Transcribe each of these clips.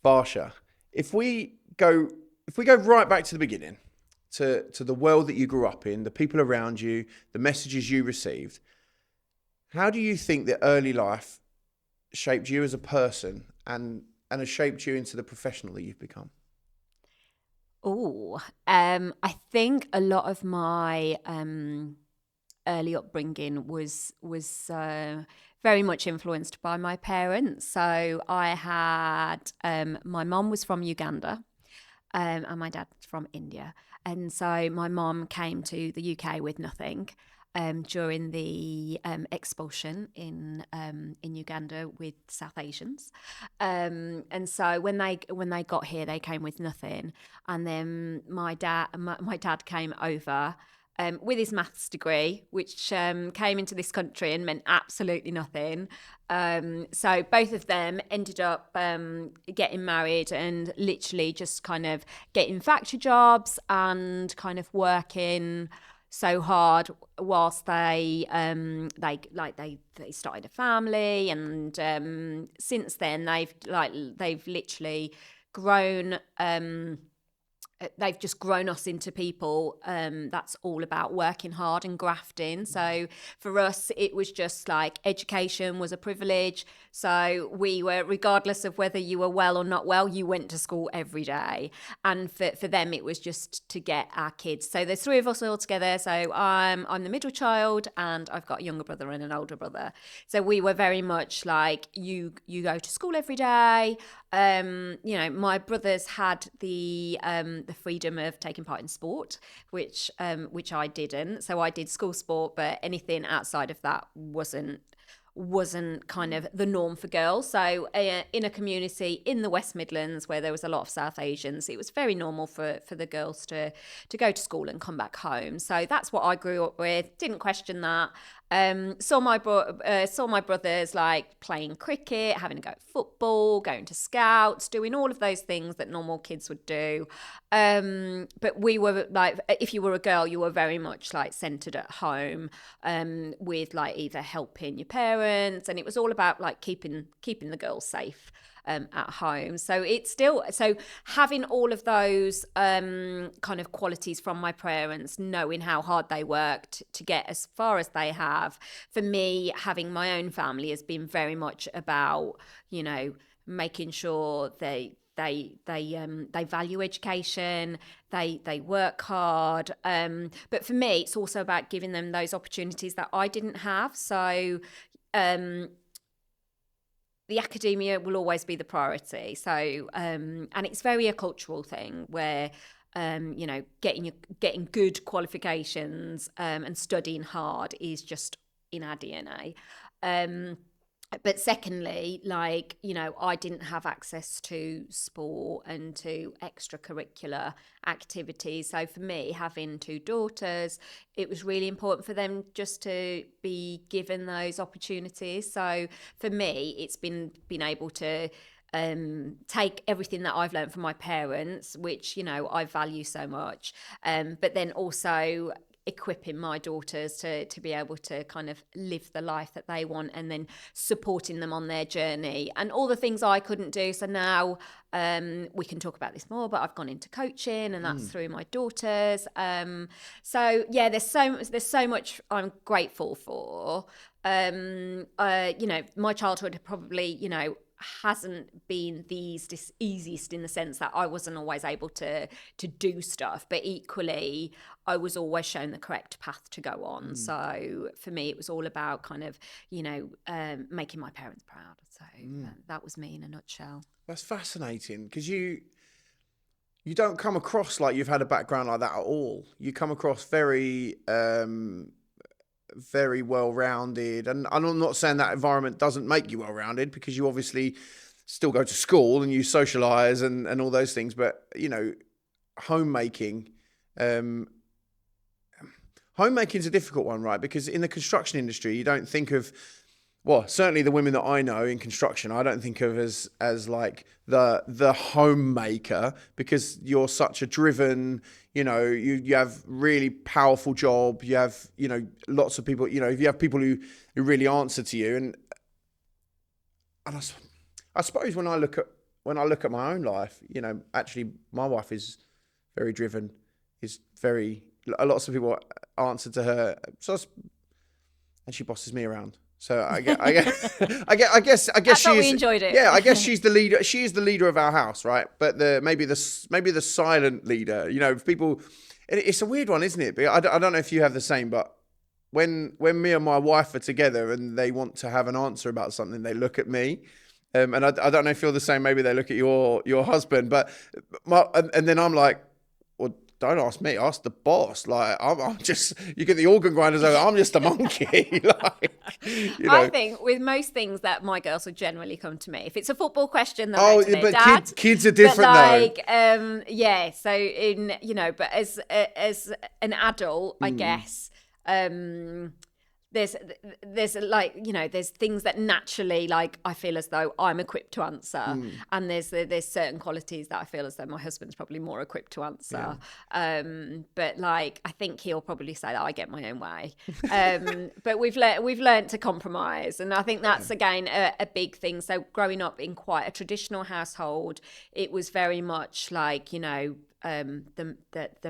Varsha, if we go right back to the beginning, to the world that you grew up in, the people around you, the messages you received, how do you think that early life shaped you as a person and has shaped you into the professional that you've become? Oh, I think a lot of my early upbringing was very much influenced by my parents. So I had my mum was from Uganda, and my dad's from India, and so my mum came to the UK with nothing. During the expulsion in Uganda with South Asians, and so when they got here, they came with nothing, and then my dad came over with his maths degree, which came into this country and meant absolutely nothing. So both of them ended up getting married and literally just kind of getting factory jobs and kind of working so hard whilst they started a family, and since then they've literally grown. They've just grown us into people that's all about working hard and grafting. So for us, it was just like education was a privilege. So we were, regardless of whether you were well or not well, you went to school every day. And for them, it was just to get our kids. So there's three of us all together. So I'm the middle child, and I've got a younger brother and an older brother. So we were very much like, you go to school every day. My brothers had the freedom of taking part in sport, which I didn't. So I did school sport, but anything outside of that wasn't kind of the norm for girls. So in a community in the West Midlands where there was a lot of South Asians, it was very normal for the girls to go to school and come back home. So that's what I grew up with. Didn't question that. Saw my brothers like playing cricket, having a go at football, going to scouts, doing all of those things that normal kids would do. But we were like, if you were a girl, you were very much like centered at home, with like either helping your parents, and it was all about like keeping the girls safe. At home. So it's still, so having all of those kind of qualities from my parents, knowing how hard they worked to get as far as they have, for me, having my own family has been very much about, making sure they value education, they work hard, but for me it's also about giving them those opportunities that I didn't have. So the academia will always be the priority. So, and it's very a cultural thing where, getting good qualifications and studying hard is just in our DNA. But secondly, I didn't have access to sport and to extracurricular activities. So for me, having two daughters, it was really important for them just to be given those opportunities. So for me, it's been able to take everything that I've learned from my parents, which, I value so much, but then also equipping my daughters to be able to kind of live the life that they want, and then supporting them on their journey and all the things I couldn't do. So now we can talk about this more, but I've gone into coaching, and that's through my daughters. So yeah, there's so much I'm grateful for. My childhood probably, hasn't been the easiest, in the sense that I wasn't always able to do stuff, but equally I was always shown the correct path to go on. So for me, it was all about kind of, making my parents proud. So that was me in a nutshell. That's fascinating, because you don't come across like you've had a background like that at all. You come across very very well-rounded, and I'm not saying that environment doesn't make you well-rounded, because you obviously still go to school and you socialize and all those things, but homemaking is a difficult one, right? Because in the construction industry, you don't think of, well, certainly the women that I know in construction, I don't think of as like the homemaker, because you're such a driven, you have really powerful job. You have, lots of people, you have people who really answer to you. And I suppose when I look at my own life, you know, actually my wife is very driven, is very, a lot of people answer to her, and she bosses me around. So I guess That's she what we is. enjoyed it. Yeah, I guess she's the leader. She is the leader of our house, right? But maybe the silent leader. You know, people. It's a weird one, isn't it? But I don't know if you have the same, but when me and my wife are together and they want to have an answer about something, they look at me. And I don't know if you're the same. Maybe they look at your husband, but and then I'm like, well, don't ask me, ask the boss. Like I'm just, you get the organ grinders over. I'm just a monkey. Like, you know. I think with most things that my girls would generally come to me. If it's a football question, they'll go to their dad. Kids are different though. Yeah. So but as an adult, I guess. There's like, there's things that naturally, like, I feel as though I'm equipped to answer, and there's certain qualities that I feel as though my husband's probably more equipped to answer. But like, I think he'll probably say that I get my own way. But we've learned to compromise, and I think that's again a big thing. So growing up in quite a traditional household, it was very much like, the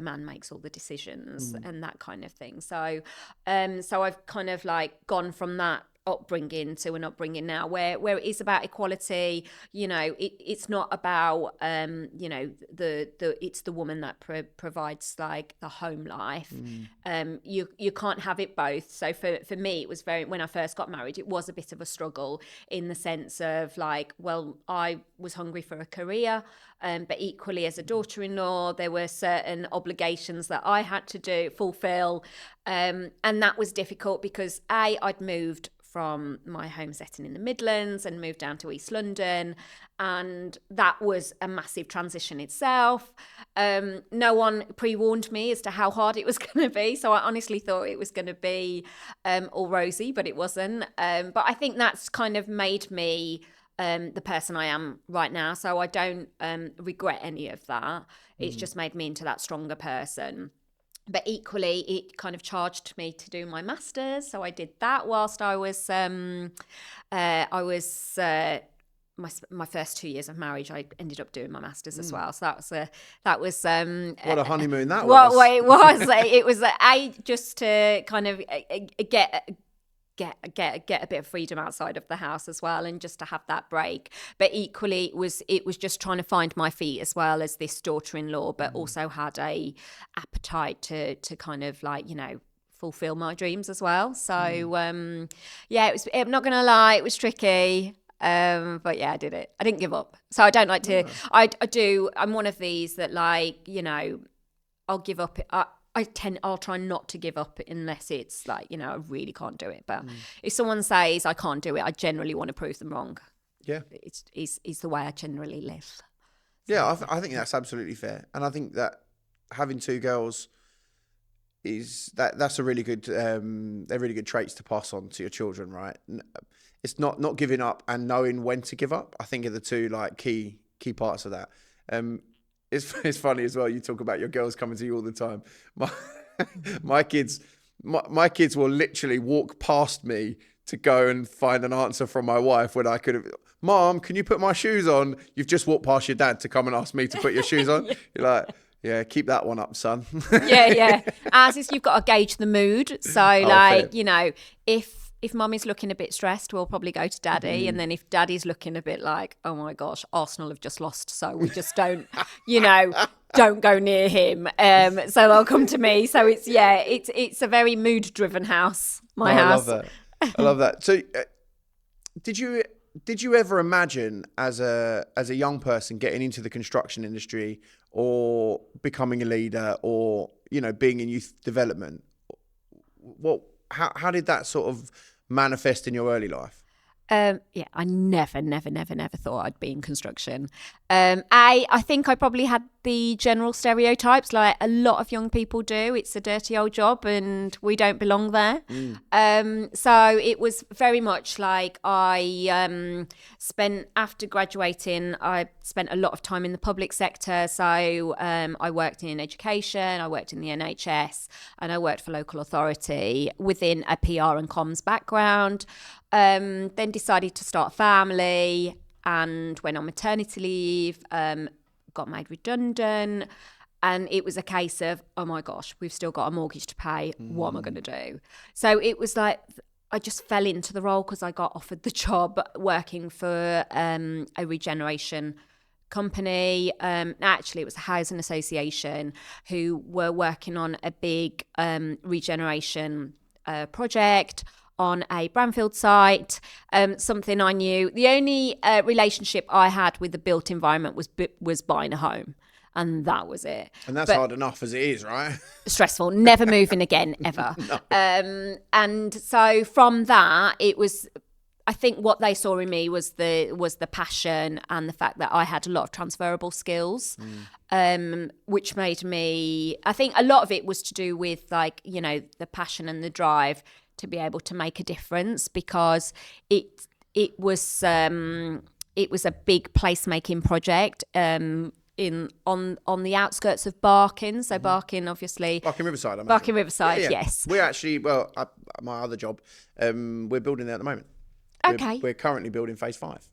man makes all the decisions and that kind of thing. So I've kind of like gone from that upbringing to an upbringing now where it is about equality. It's not about it's the woman that provides like the home life. You can't have it both. So for me, it was when I first got married, it was a bit of a struggle in the sense of like, well, I was hungry for a career, but equally as a daughter-in-law, there were certain obligations that I had to fulfill, and that was difficult because I'd moved from my home setting in the Midlands and moved down to East London, and that was a massive transition itself. No one pre-warned me as to how hard it was going to be, so I honestly thought it was going to be all rosy, but it wasn't. But I think that's kind of made me the person I am right now, so I don't regret any of that. It's just made me into that stronger person. But equally, it kind of charged me to do my master's, so I did that whilst I was my first 2 years of marriage. I ended up doing my master's as well. So that was what a honeymoon that was. What it was. It was just to kind of get a bit of freedom outside of the house as well, and just to have that break. But equally, it was just trying to find my feet as well as this daughter-in-law, but also had a appetite to kind of like, fulfill my dreams as well. So I'm not gonna lie, it was tricky. But yeah, I did it. I didn't give up. So I don't like to. I'm one of these that, like, I'll give up. I'll try not to give up unless it's like, I really can't do it. But if someone says I can't do it, I generally want to prove them wrong. Yeah. It's the way I generally live. Yeah, I think that's absolutely fair. And I think that having two girls that's a really good, they're really good traits to pass on to your children, right? It's not giving up and knowing when to give up. I think are the two like key parts of that. It's funny as well. You talk about your girls coming to you all the time. My kids will literally walk past me to go and find an answer from my wife when I could have. Mom, can you put my shoes on? You've just walked past your dad to come and ask me to put your shoes on. You're like, yeah, keep that one up, son. yeah. As is, you've got to gauge the mood. So like, fair. If mummy's looking a bit stressed, we'll probably go to daddy. And then if daddy's looking a bit like, oh my gosh, Arsenal have just lost, so we just don't, don't go near him. So they'll come to me. So it's a very mood driven house, my house. I love that. So did you ever imagine as a young person getting into the construction industry or becoming a leader or, being in youth development? How did that sort of manifest in your early life? I never thought I'd be in construction. I think I probably had the general stereotypes like a lot of young people do. It's a dirty old job and we don't belong there. So it was very much like after graduating, I spent a lot of time in the public sector. So I worked in education, I worked in the NHS, and I worked for local authority within a PR and comms background. Then decided to start a family, and went on maternity leave, got made redundant. And it was a case of, oh my gosh, we've still got a mortgage to pay. What am I going to do? So it was like, I just fell into the role because I got offered the job working for a regeneration company. Actually, it was a housing association who were working on a big regeneration project on a brownfield site, something I knew. The only relationship I had with the built environment was buying a home. And that was it. And that's hard enough as it is, right? Stressful, never moving again, ever. No. And so from that, it was, I think what they saw in me was the passion and the fact that I had a lot of transferable skills, which made me, I think a lot of it was to do with like, you know, the passion and the drive to be able to make a difference, because it was a big placemaking project, on the outskirts of Barking. So Barking, obviously. Barking Riverside, I imagine. Barking Riverside, yes. We're actually, my other job, we're building there at the moment. Okay. We're currently building phase 5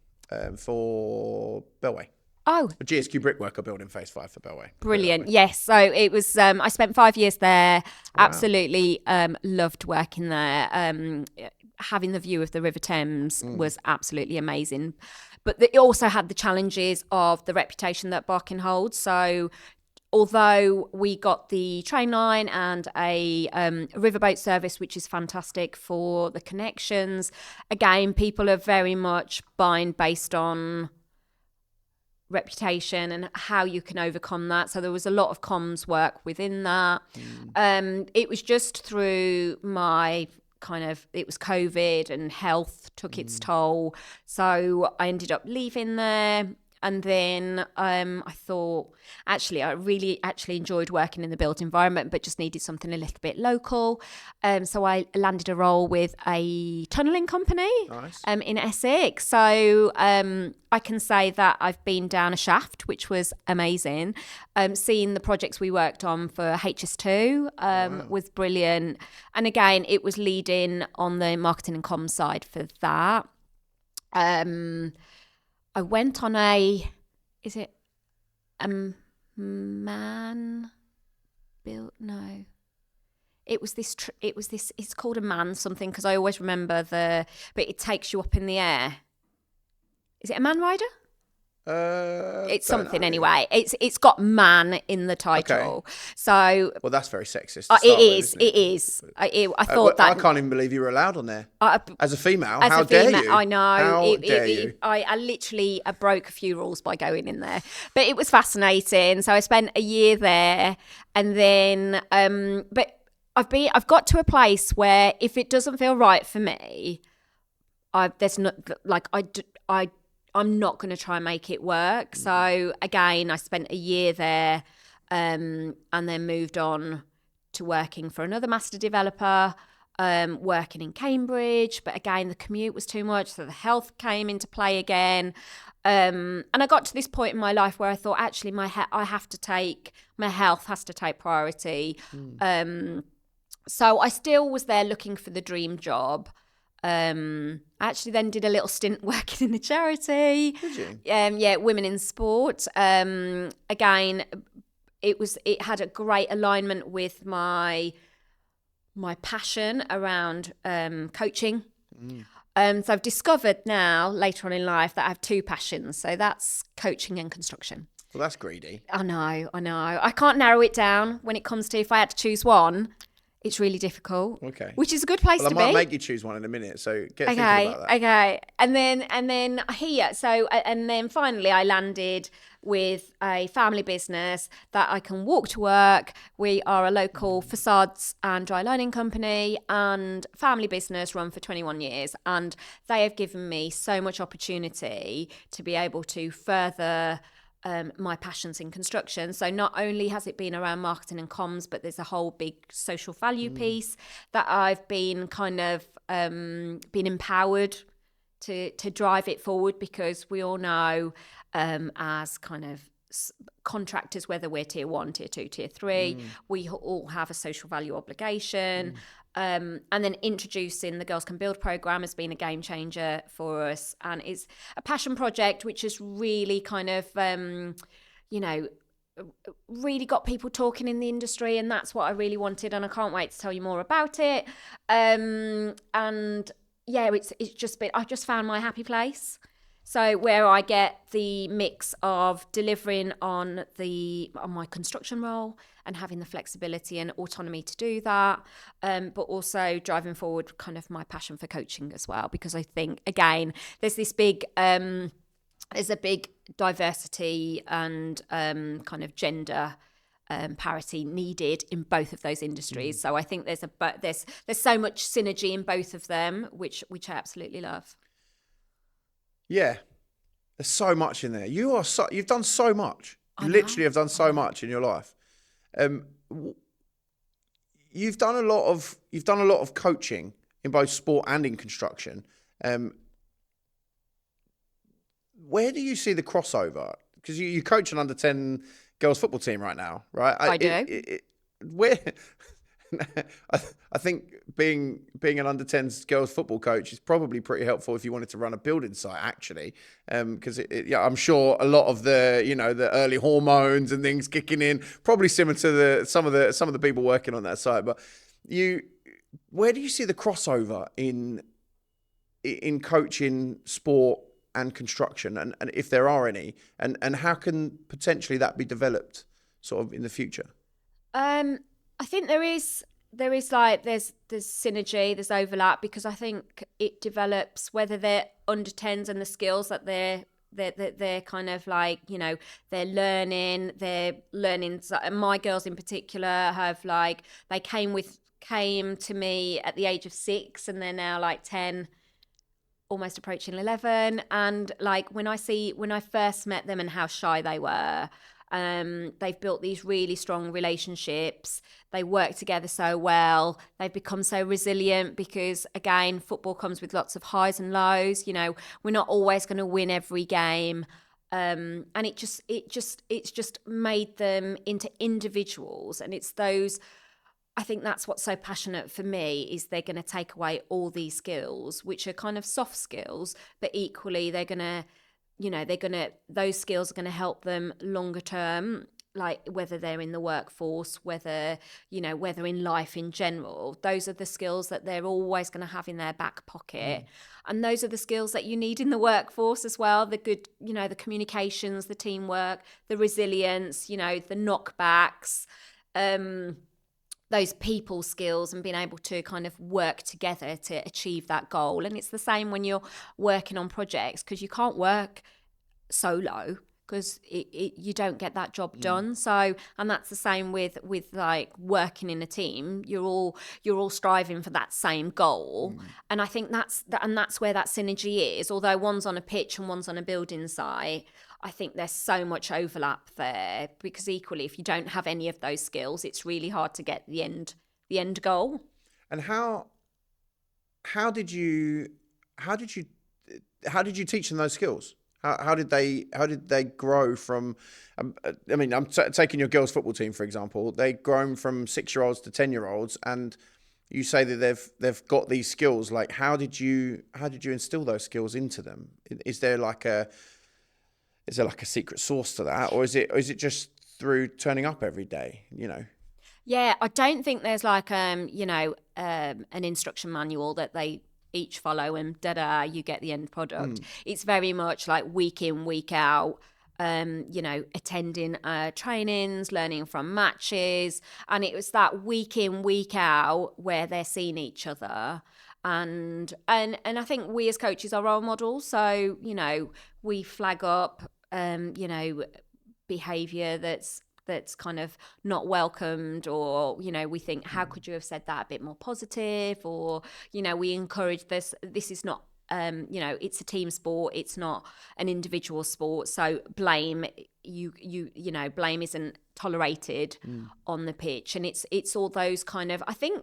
for Bellway. Oh. A GSQ Brickwork are building phase 5 for Bellway. Brilliant. Yes. So it was, I spent 5 years there. Wow. Absolutely loved working there. Having the view of the River Thames was absolutely amazing. But it also had the challenges of the reputation that Barking holds. So although we got the train line and a riverboat service, which is fantastic for the connections, again, people are very much buying based on reputation and how you can overcome that. So there was a lot of comms work within that. It was just through my it was COVID and health took its toll. So I ended up leaving there. And then I thought, actually, I really enjoyed working in the built environment, but just needed something a little bit local. So I landed a role with a tunnelling company. Nice. In Essex. So I can say that I've been down a shaft, which was amazing. Seeing the projects we worked on for HS2 was brilliant. And again, it was leading on the marketing and comms side for that. I went on it's called a man something, because I always remember but it takes you up in the air. Is it a man rider? It's something anyway. It's got man in the title. Okay. So well, that's very sexist. It is. I thought that. I can't even believe you were allowed on there as a female. How dare you? I know. How dare you? I literally broke a few rules by going in there, but it was fascinating. So I spent a year there, and then but I've got to a place where if it doesn't feel right for me, I'm not going to try and make it work. So again, I spent a year there, and then moved on to working for another master developer, working in Cambridge. But again, the commute was too much, so the health came into play again. And I got to this point in my life where I thought, actually, my health has to take priority. So I still was there looking for the dream job. I actually then did a little stint working in a charity. Did you? Yeah, Women in Sport. Again, it had a great alignment with my passion around coaching. So I've discovered now later on in life that I have 2 passions. So that's coaching and construction. Well, that's greedy. I know. I can't narrow it down when it comes to, if I had to choose one. It's really difficult. Okay. Which is a good place to be. I might make you choose one in a minute, so get thinking about that. Okay. And then here, and then finally I landed with a family business that I can walk to work. We are a local facades and dry lining company and family business run for 21 years. And they have given me so much opportunity to be able to further my passions in construction. So not only has it been around marketing and comms, but there's a whole big social value piece that I've been been empowered to drive it forward, because we all know as kind of contractors, whether we're tier 1, tier 2, tier 3, we all have a social value obligation. And then introducing the Girls Can Build program has been a game changer for us, and it's a passion project which has really kind of, really got people talking in the industry, and that's what I really wanted, and I can't wait to tell you more about it. And yeah, it's just been, I've just found my happy place. So where I get the mix of delivering on my construction role and having the flexibility and autonomy to do that, but also driving forward kind of my passion for coaching as well, because I think, again, there's this big there's a big diversity and kind of gender parity needed in both of those industries. So I think there's so much synergy in both of them, which I absolutely love. Yeah, there's so much in there. You've done so much. You literally have done so much in your life. You've done a lot of coaching in both sport and in construction. Where do you see the crossover? Because you coach an under-10 girls football team right now, right? I do. Where I think being an under-10s girls football coach is probably pretty helpful if you wanted to run a building site, actually, because I'm sure a lot of the the early hormones and things kicking in, probably similar to some of the people working on that site. But where do you see the crossover in coaching sport and construction, and if there are any, and how can potentially that be developed sort of in the future? I think there's synergy, there's overlap, because I think it develops, whether they're under 10s and the skills that they're kind of like, they're learning. My girls in particular have they came to me at the age of 6, and they're now like 10, almost approaching 11. And when I first met them and how shy they were, they've built these really strong relationships. They work together so well. They've become so resilient because, again, football comes with lots of highs and lows. We're not always going to win every game. And it's just made them into individuals. And it's those, I think that's what's so passionate for me, is they're going to take away all these skills, which are kind of soft skills, but equally those skills are going to help them longer term, whether they're in the workforce, whether in life in general. Those are the skills that they're always going to have in their back pocket. And those are the skills that you need in the workforce as well. The good, the communications, the teamwork, the resilience, the knockbacks, those people skills, and being able to kind of work together to achieve that goal. And it's the same when you're working on projects, because you can't work solo, because you don't get that job done. So, and that's the same with working in a team. You're all striving for that same goal. And I think that's where that synergy is. Although one's on a pitch and one's on a building site, I think there's so much overlap there, because equally, if you don't have any of those skills, it's really hard to get the end goal. And how did you teach them those skills? How did they grow from? I'm taking your girls' football team for example. They've grown from 6-year-olds to 10-year-olds, and you say that they've got these skills. How did you instill those skills into them? Is there like a secret sauce to that, or is it just through turning up every day? Yeah, I don't think there's an instruction manual that they each follow and you get the end product. It's very much week in, week out, attending trainings, learning from matches. And it was that week in, week out where they're seeing each other. And I think we as coaches are role models. So, we flag up, behaviour that's kind of not welcomed, or we think, how could you have said that a bit more positive, or we encourage this is not it's a team sport, it's not an individual sport, so blame isn't tolerated on the pitch. And it's all those kind of, I think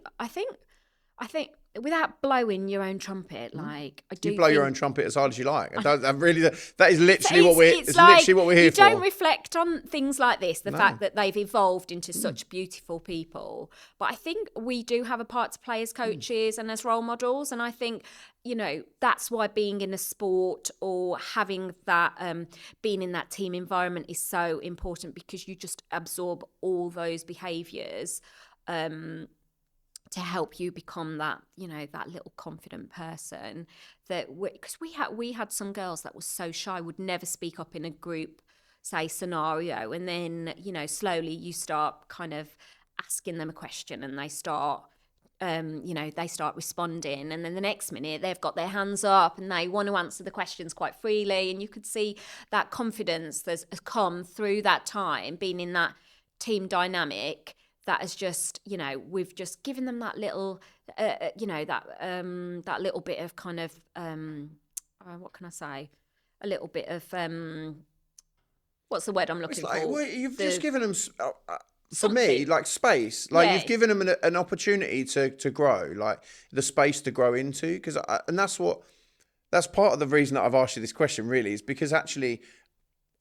without blowing your own trumpet, like I do You blow your own think trumpet as hard as you like. That is literally it's like, literally what we're here you for. don't reflect on things like this, the No. fact that they've evolved into such beautiful people. But I think we do have a part to play as coaches and as role models. And I think, you know, that's why being in a sport or having that, being in that team environment is so important, because you just absorb all those behaviours to help you become that, you know, that little confident person. That because we had some girls that were so shy, would never speak up in a group, say, scenario, and then, you know, slowly you start kind of asking them a question and they start you know, they start responding, and then the next minute they've got their hands up and they want to answer the questions quite freely, and you could see that confidence that's come through that time being in that team dynamic. That has just, you know, we've just given them that little, you know, that little bit of kind of, what can I say? A little bit of, what's the word I'm looking for? Well, you've just given them, for me, like space. Like you've given them an opportunity to grow, like the space to grow into. And that's part of the reason that I've asked you this question, really, is because actually,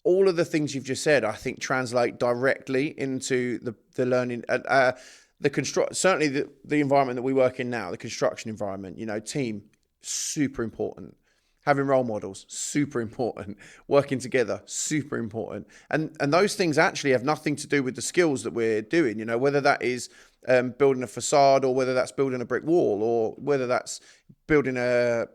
all of the things you've just said, I think, translate directly into the learning, certainly the environment that we work in now, the construction environment. You know, team, super important. Having role models, super important. Working together, super important. And those things actually have nothing to do with the skills that we're doing. You know, whether that is building a facade, or whether that's building a brick wall, or whether that's building I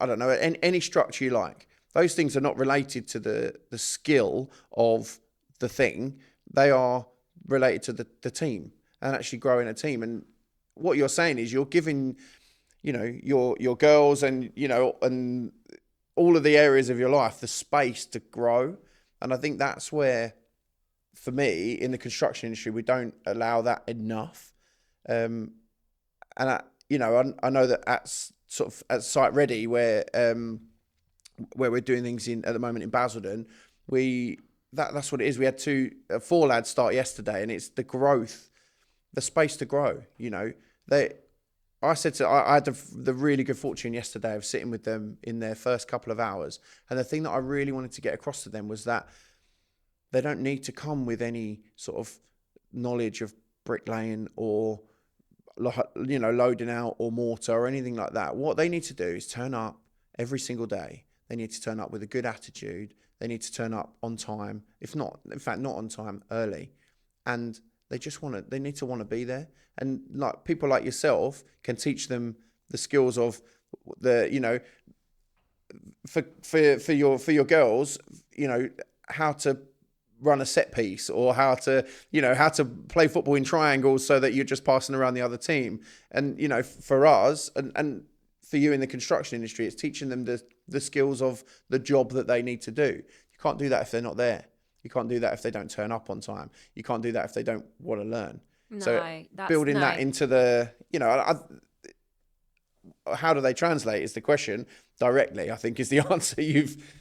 don't know, any structure you like. Those things are not related to the skill of the thing. They are related to the team and actually growing a team. And what you're saying is you're giving, you know, your girls and, you know, and all of the areas of your life the space to grow. And I think that's where, for me, in the construction industry, we don't allow that enough. And I know that at Site Ready, where we're doing things at the moment in Basildon, that's what it is. We had 4 lads start yesterday, and it's the growth, the space to grow. You know, I had the really good fortune yesterday of sitting with them in their first couple of hours, and the thing that I really wanted to get across to them was that they don't need to come with any sort of knowledge of bricklaying or, you know, loading out or mortar or anything like that. What they need to do is turn up every single day. They need to turn up with a good attitude. They need to turn up on time, not on time, early. And they need to want to be there. And like people like yourself can teach them the skills of you know, for your girls, you know, how to run a set piece, or how to play football in triangles so that you're just passing around the other team. And, you know, for us and for you in the construction industry, it's teaching them the skills of the job that they need to do. You can't do that if they're not there. You can't do that if they don't turn up on time. You can't do that if they don't want to learn. Building that into the, you know, how do they translate is the question directly, I think, is the answer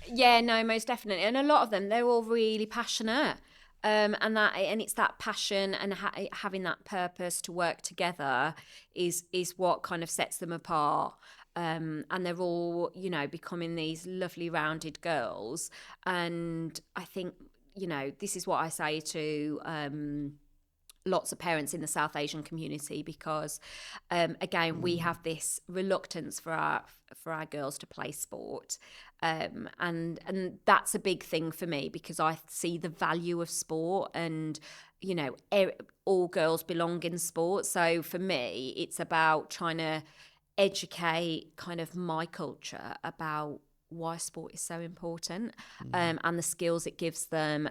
Yeah, no, most definitely. And a lot of them, they're all really passionate. And it's that passion and having that purpose to work together is what kind of sets them apart. And they're all, you know, becoming these lovely rounded girls. And I think, you know, this is what I say to lots of parents in the South Asian community, because again, we have this reluctance for our girls to play sport, and that's a big thing for me, because I see the value of sport, and, you know, all girls belong in sport. So for me, it's about trying to educate kind of my culture about why sport is so important, and the skills it gives them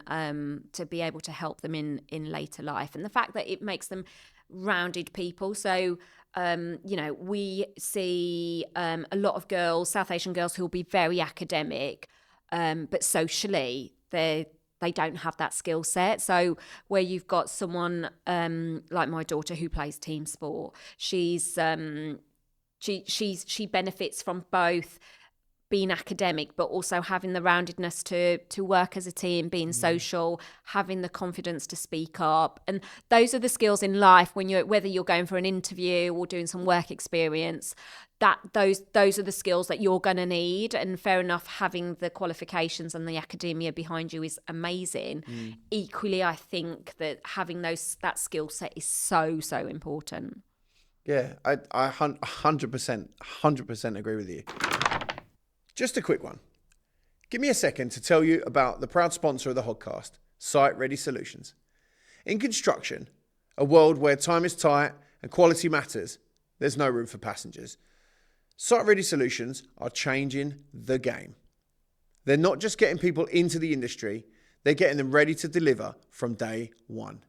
to be able to help them in later life, and the fact that it makes them rounded people. So you know, we see a lot of girls, South Asian girls, who will be very academic, but socially they don't have that skill set. So where you've got someone like my daughter who plays team sport, she benefits from both being academic, but also having the roundedness to work as a team, being social, having the confidence to speak up. And those are the skills in life when whether you're going for an interview or doing some work experience, that those are the skills that you're going to need. And fair enough, having the qualifications and the academia behind you is amazing. Equally, I think that having that skill set is so important. Yeah, I 100% agree with you. Just a quick one. Give me a second to tell you about the proud sponsor of the Hodcast, Site Ready Solutions. In construction, a world where time is tight and quality matters, there's no room for passengers. Site Ready Solutions are changing the game. They're not just getting people into the industry, they're getting them ready to deliver from day one.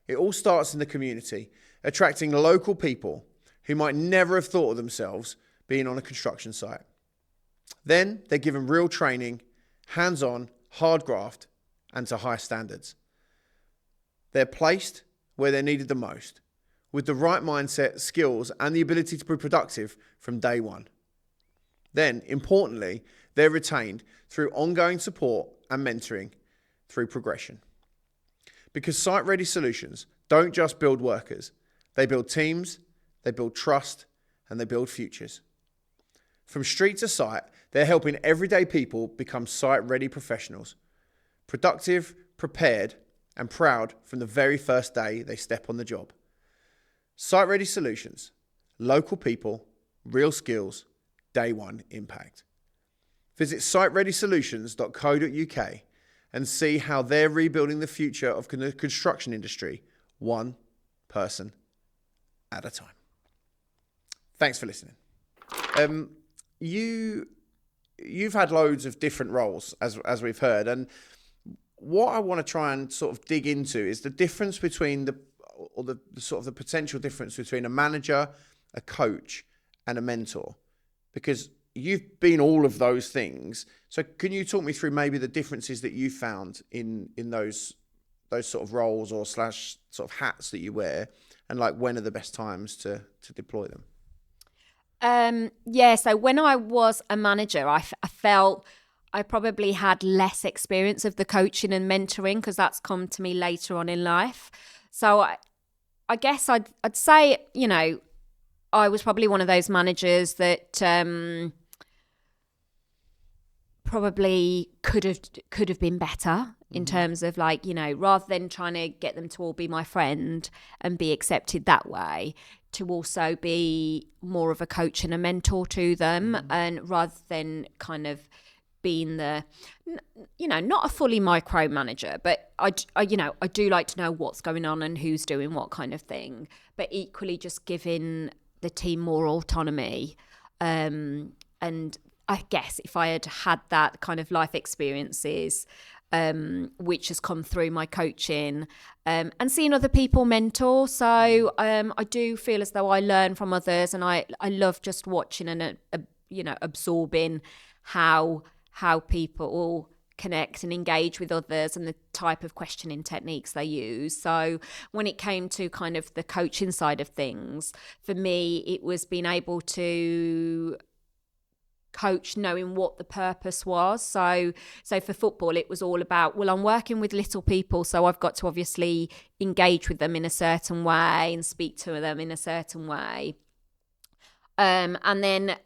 It all starts in the community, attracting local people who might never have thought of themselves being on a construction site. Then they're given real training, hands-on, hard graft, and to high standards. They're placed where they're needed the most, with the right mindset, skills, and the ability to be productive from day one. Then, importantly, they're retained through ongoing support and mentoring through progression. Because Site Ready Solutions don't just build workers, they build teams, they build trust, and they build futures. From street to site, they're helping everyday people become site-ready professionals, productive, prepared, and proud from the very first day they step on the job. Site-ready solutions, local people, real skills, day one impact. Visit sitereadysolutions.co.uk and see how they're rebuilding the future of the construction industry, one person at a time. Thanks for listening. You've had loads of different roles, as we've heard, and what I want to try and sort of dig into is the difference between the potential difference between a manager, a coach, and a mentor, because you've been all of those things. So can you talk me through maybe the differences that you found in those sort of roles or / sort of hats that you wear, and like when are the best times to deploy them? So when I was a manager, I felt I probably had less experience of the coaching and mentoring because that's come to me later on in life. So I guess I'd say, I was probably one of those managers that probably could have been better in terms of rather than trying to get them to all be my friend and be accepted that way, to also be more of a coach and a mentor to them, and rather than kind of being the, not a fully micromanager, but I do like to know what's going on and who's doing what kind of thing, but equally just giving the team more autonomy. And I guess if I had that kind of life experiences, which has come through my coaching, and seeing other people mentor. So I do feel as though I learn from others, and I love just watching and absorbing how people connect and engage with others and the type of questioning techniques they use. So when it came to kind of the coaching side of things, for me, it was being able to coach knowing what the purpose was. So for football, it was all about, well, I'm working with little people, so I've got to obviously engage with them in a certain way and speak to them in a certain way. And then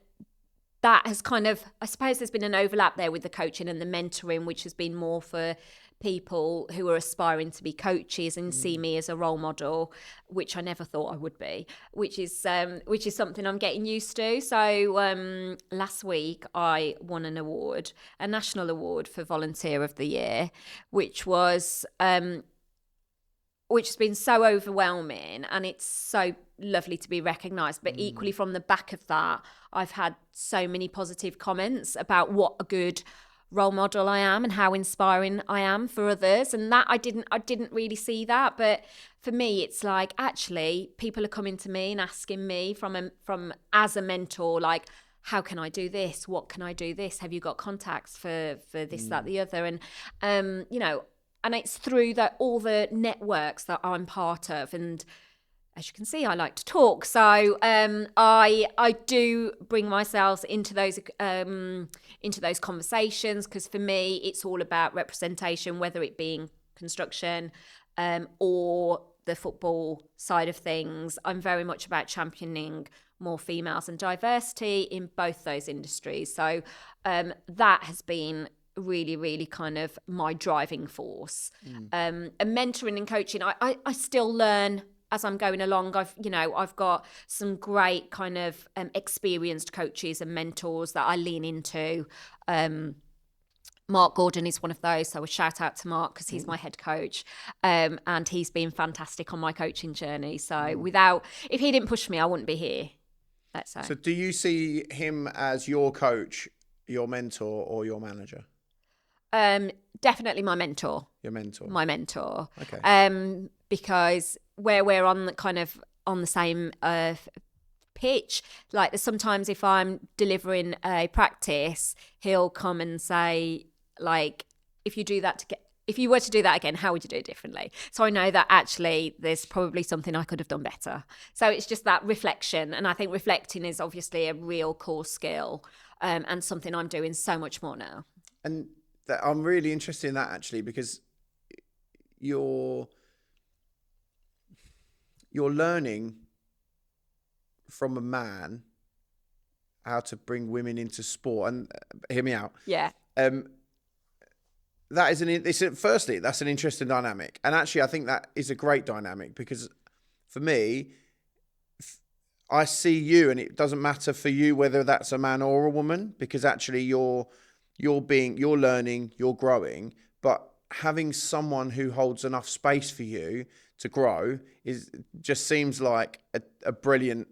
that has kind of, I suppose there's been an overlap there with the coaching and the mentoring, which has been more for people who are aspiring to be coaches and see me as a role model, which I never thought I would be, which is something I'm getting used to. So last week I won an award, a national award for Volunteer of the Year, which has been so overwhelming, and it's so lovely to be recognised. But equally from the back of that, I've had so many positive comments about what a good role model I am and how inspiring I am for others, and that I didn't really see that. But for me, it's like, actually people are coming to me and asking me from as a mentor, like, how can I do this? What can I do this? Have you got contacts for this, that, the other? And and it's through all the networks that I'm part of, and as you can see, I like to talk. So I do bring myself into those conversations, because for me, it's all about representation, whether it being construction or the football side of things. I'm very much about championing more females and diversity in both those industries. So that has been really, really kind of my driving force. And mentoring and coaching, I still learn as I'm going along. I've got some great kind of experienced coaches and mentors that I lean into. Mark Gordon is one of those, so a shout out to Mark, because he's my head coach, and he's been fantastic on my coaching journey. So if he didn't push me, I wouldn't be here, let's say. So do you see him as your coach, your mentor, or your manager? Definitely my mentor. Your mentor. My mentor. Okay. Because where we're on the same pitch, like sometimes if I'm delivering a practice, he'll come and say, like, if you were to do that again, how would you do it differently? So I know that actually there's probably something I could have done better. So it's just that reflection. And I think reflecting is obviously a real core skill, and something I'm doing so much more now. And I'm really interested in that, actually, because you're learning from a man how to bring women into sport. And hear me out. Yeah. That is firstly, that's an interesting dynamic. And actually, I think that is a great dynamic, because for me, I see you, and it doesn't matter for you whether that's a man or a woman, because actually you're learning, you're growing, but having someone who holds enough space for you to grow just seems like a brilliant,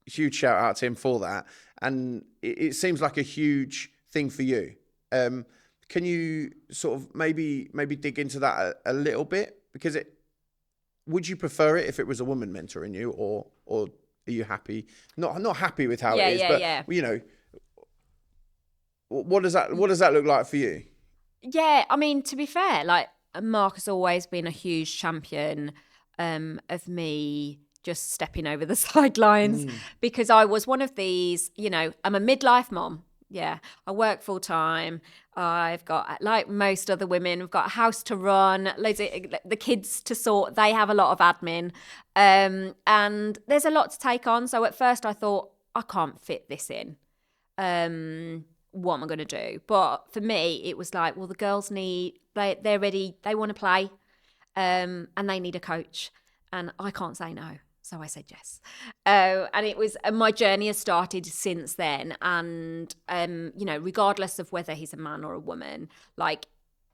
huge shout out to him for that. And it seems like a huge thing for you. Can you sort of maybe dig into that a little bit? Because would you prefer it if it was a woman mentoring you, or are you happy? Not happy with how it is, but what does that look like for you? Yeah, I mean, to be fair, like, Mark has always been a huge champion of me just stepping over the sidelines, because I was one of these, I'm a midlife mom. Yeah, I work full time. I've got, like most other women, we've got a house to run, the kids to sort. They have a lot of admin, and there's a lot to take on. So at first I thought, I can't fit this in. What am I going to do? But for me, it was like, well, the girls they're ready, they want to play, and they need a coach, and I can't say no. So I said yes. And my journey has started since then. And, regardless of whether he's a man or a woman, like,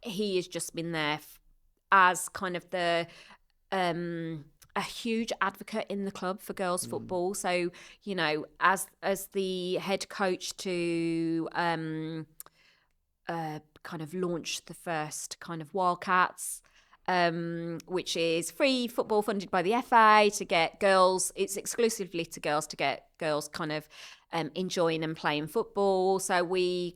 he has just been there as kind of a huge advocate in the club for girls football. So, as the head coach to kind of launch the first kind of Wildcats, which is free football funded by the FA to get girls. It's exclusively to girls, to get girls kind of enjoying and playing football. So we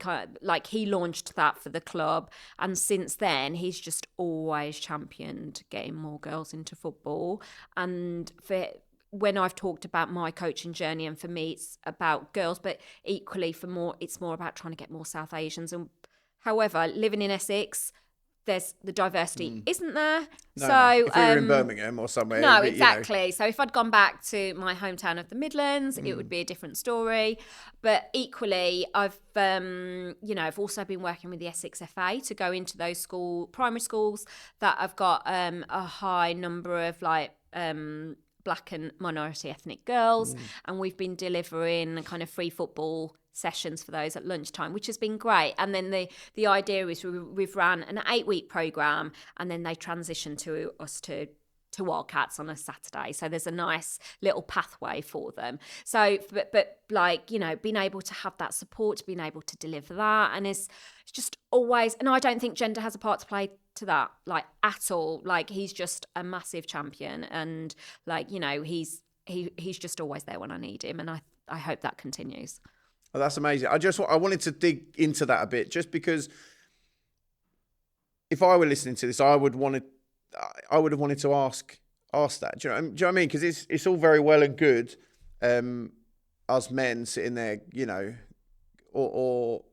he launched that for the club, and since then he's just always championed getting more girls into football. And when I've talked about my coaching journey, and for me it's about girls, but equally it's more about trying to get more South Asians. And however, living in Essex, there's the diversity isn't there. No, so no. If we were in Birmingham or somewhere. No, exactly. So if I'd gone back to my hometown of the Midlands, it would be a different story. But equally, I've also been working with the Essex FA to go into those primary schools that have got a high number of Black and minority ethnic girls, and we've been delivering kind of free football sessions for those at lunchtime, which has been great. And then the idea is we've ran an 8-week program, and then they transition to us to Wildcats on a Saturday. So there's a nice little pathway for them. So, but being able to have that support, being able to deliver that, and it's just always. And I don't think gender has a part to play to that, at all. He's just a massive champion, and he's just always there when I need him, and I hope that continues. Oh, that's amazing. I wanted to dig into that a bit, just because if I were listening to this, I would have wanted to ask ask that. Do you know what I mean? Because it's all very well and good, us men sitting there, you know, or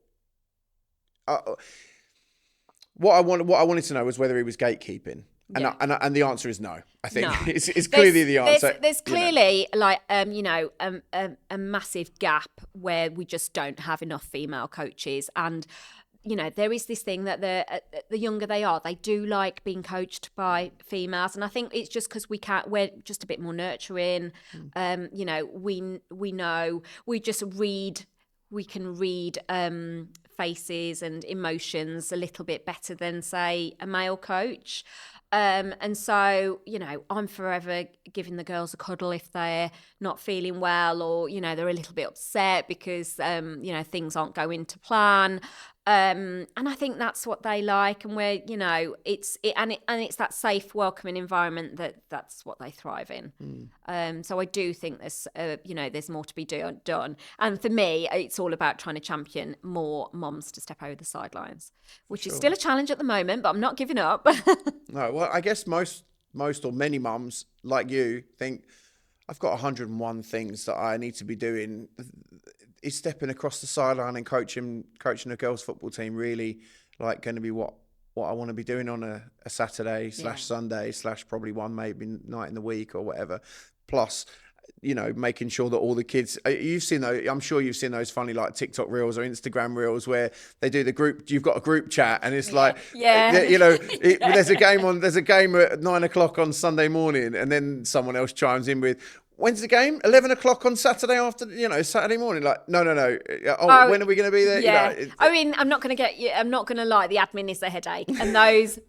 what I wanted to know was whether he was gatekeeping. And the answer is no. I think it's clearly the answer. There's clearly like a massive gap where we just don't have enough female coaches, and you know there is this thing that the younger they are, they do like being coached by females, and I think it's just because we're just a bit more nurturing. You know, we know, we just read. We can read faces and emotions a little bit better than, say, a male coach. And so, you know, I'm forever giving the girls a cuddle if they're not feeling well, or, you know, they're a little bit upset because, you know, things aren't going to plan. And I think that's what they like, and where, you know, it's that safe, welcoming environment that's what they thrive in. So I do think there's, you know, there's more to be done. And for me, it's all about trying to champion more moms to step over the sidelines, which is still a challenge at the moment, but I'm not giving up. No, well, I guess most or many mums like you think, I've got 101 things that I need to be doing. Is stepping across the sideline and coaching a girls' football team really like going to be what I want to be doing on a Saturday / Sunday / probably one maybe night in the week or whatever? Plus, you know, making sure that all the kids, you've seen those, I'm sure you've seen those funny like TikTok reels or Instagram reels where they do the group, you've got a group chat and it's like, you know, there's a game at 9 o'clock on Sunday morning, and then someone else chimes in with, when's the game? 11 o'clock on Saturday Saturday morning. Like, no. When are we going to be there? Yeah. You know, I mean, I'm not going to lie. The admin is a headache, and those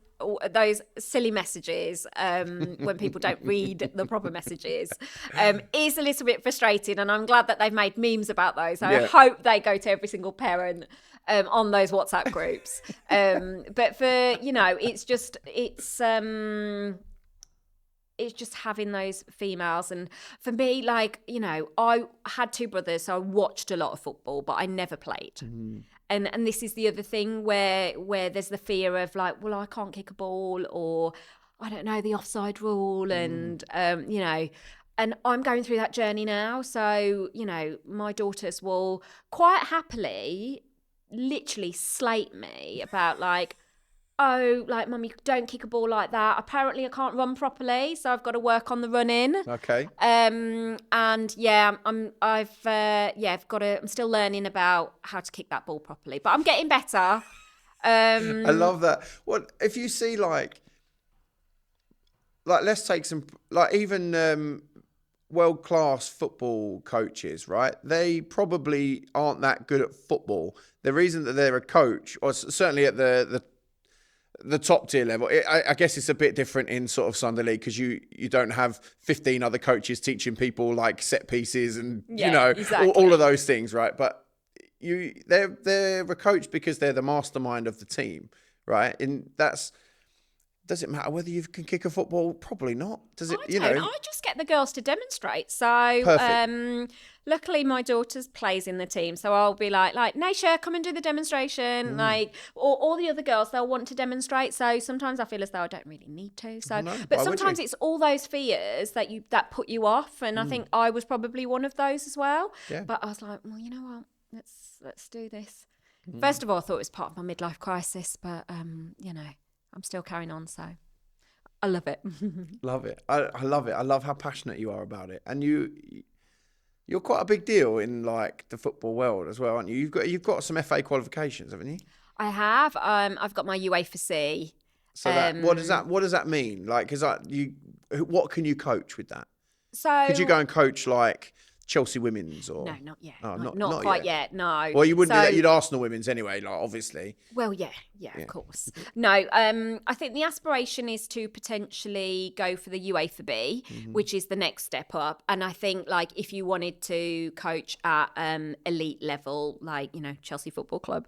silly messages when people don't read the proper messages is a little bit frustrating. And I'm glad that they've made memes about those. I hope they go to every single parent on those WhatsApp groups. But for, you know, it's just having those females. And for me, like, you know, I had two brothers, so I watched a lot of football, but I never played. Mm-hmm. And this is the other thing where there's the fear of like, well, I can't kick a ball, or I don't know the offside rule, and you know, and I'm going through that journey now. So, you know, my daughters will quite happily literally slate me about like, oh, like, Mummy, don't kick a ball like that. Apparently I can't run properly, so I've got to work on the running. Okay. And yeah, I'm still learning about how to kick that ball properly, but I'm getting better. I love that. What if you see like let's take some, like, even world-class football coaches, right? They probably aren't that good at football. The reason that they're a coach, or certainly at the top tier level, I guess it's a bit different in sort of Sunday League, because you don't have 15 other coaches teaching people like set pieces and you know, exactly, all of those things, right? But they're a coach because they're the mastermind of the team, right? And does it matter whether you can kick a football? Probably not. Does it? I just get the girls to demonstrate. So luckily my daughter plays in the team, so I'll be like, Naisha, come and do the demonstration. Like, or all the other girls, they'll want to demonstrate. So sometimes I feel as though I don't really need to. So, but sometimes it's all those fears that put you off, and I think I was probably one of those as well. Yeah. But I was like, well, you know what? Let's do this. First of all, I thought it was part of my midlife crisis, but you know, I'm still carrying on, so I love it. Love it. I love it. I love how passionate you are about it. And you're quite a big deal in like the football world as well, aren't you? You've got some FA qualifications, haven't you? I have. I've got my UEFA C. So what does that mean? Like, what can you coach with that? So could you go and coach like Chelsea women's, or no, not yet. Oh, not quite yet. No. Well, you wouldn't do that. You'd Arsenal women's anyway, like, obviously. Well, yeah, of course. No, I think the aspiration is to potentially go for the UEFA B, which is the next step up. And I think, like, if you wanted to coach at elite level, like, you know, Chelsea Football Club,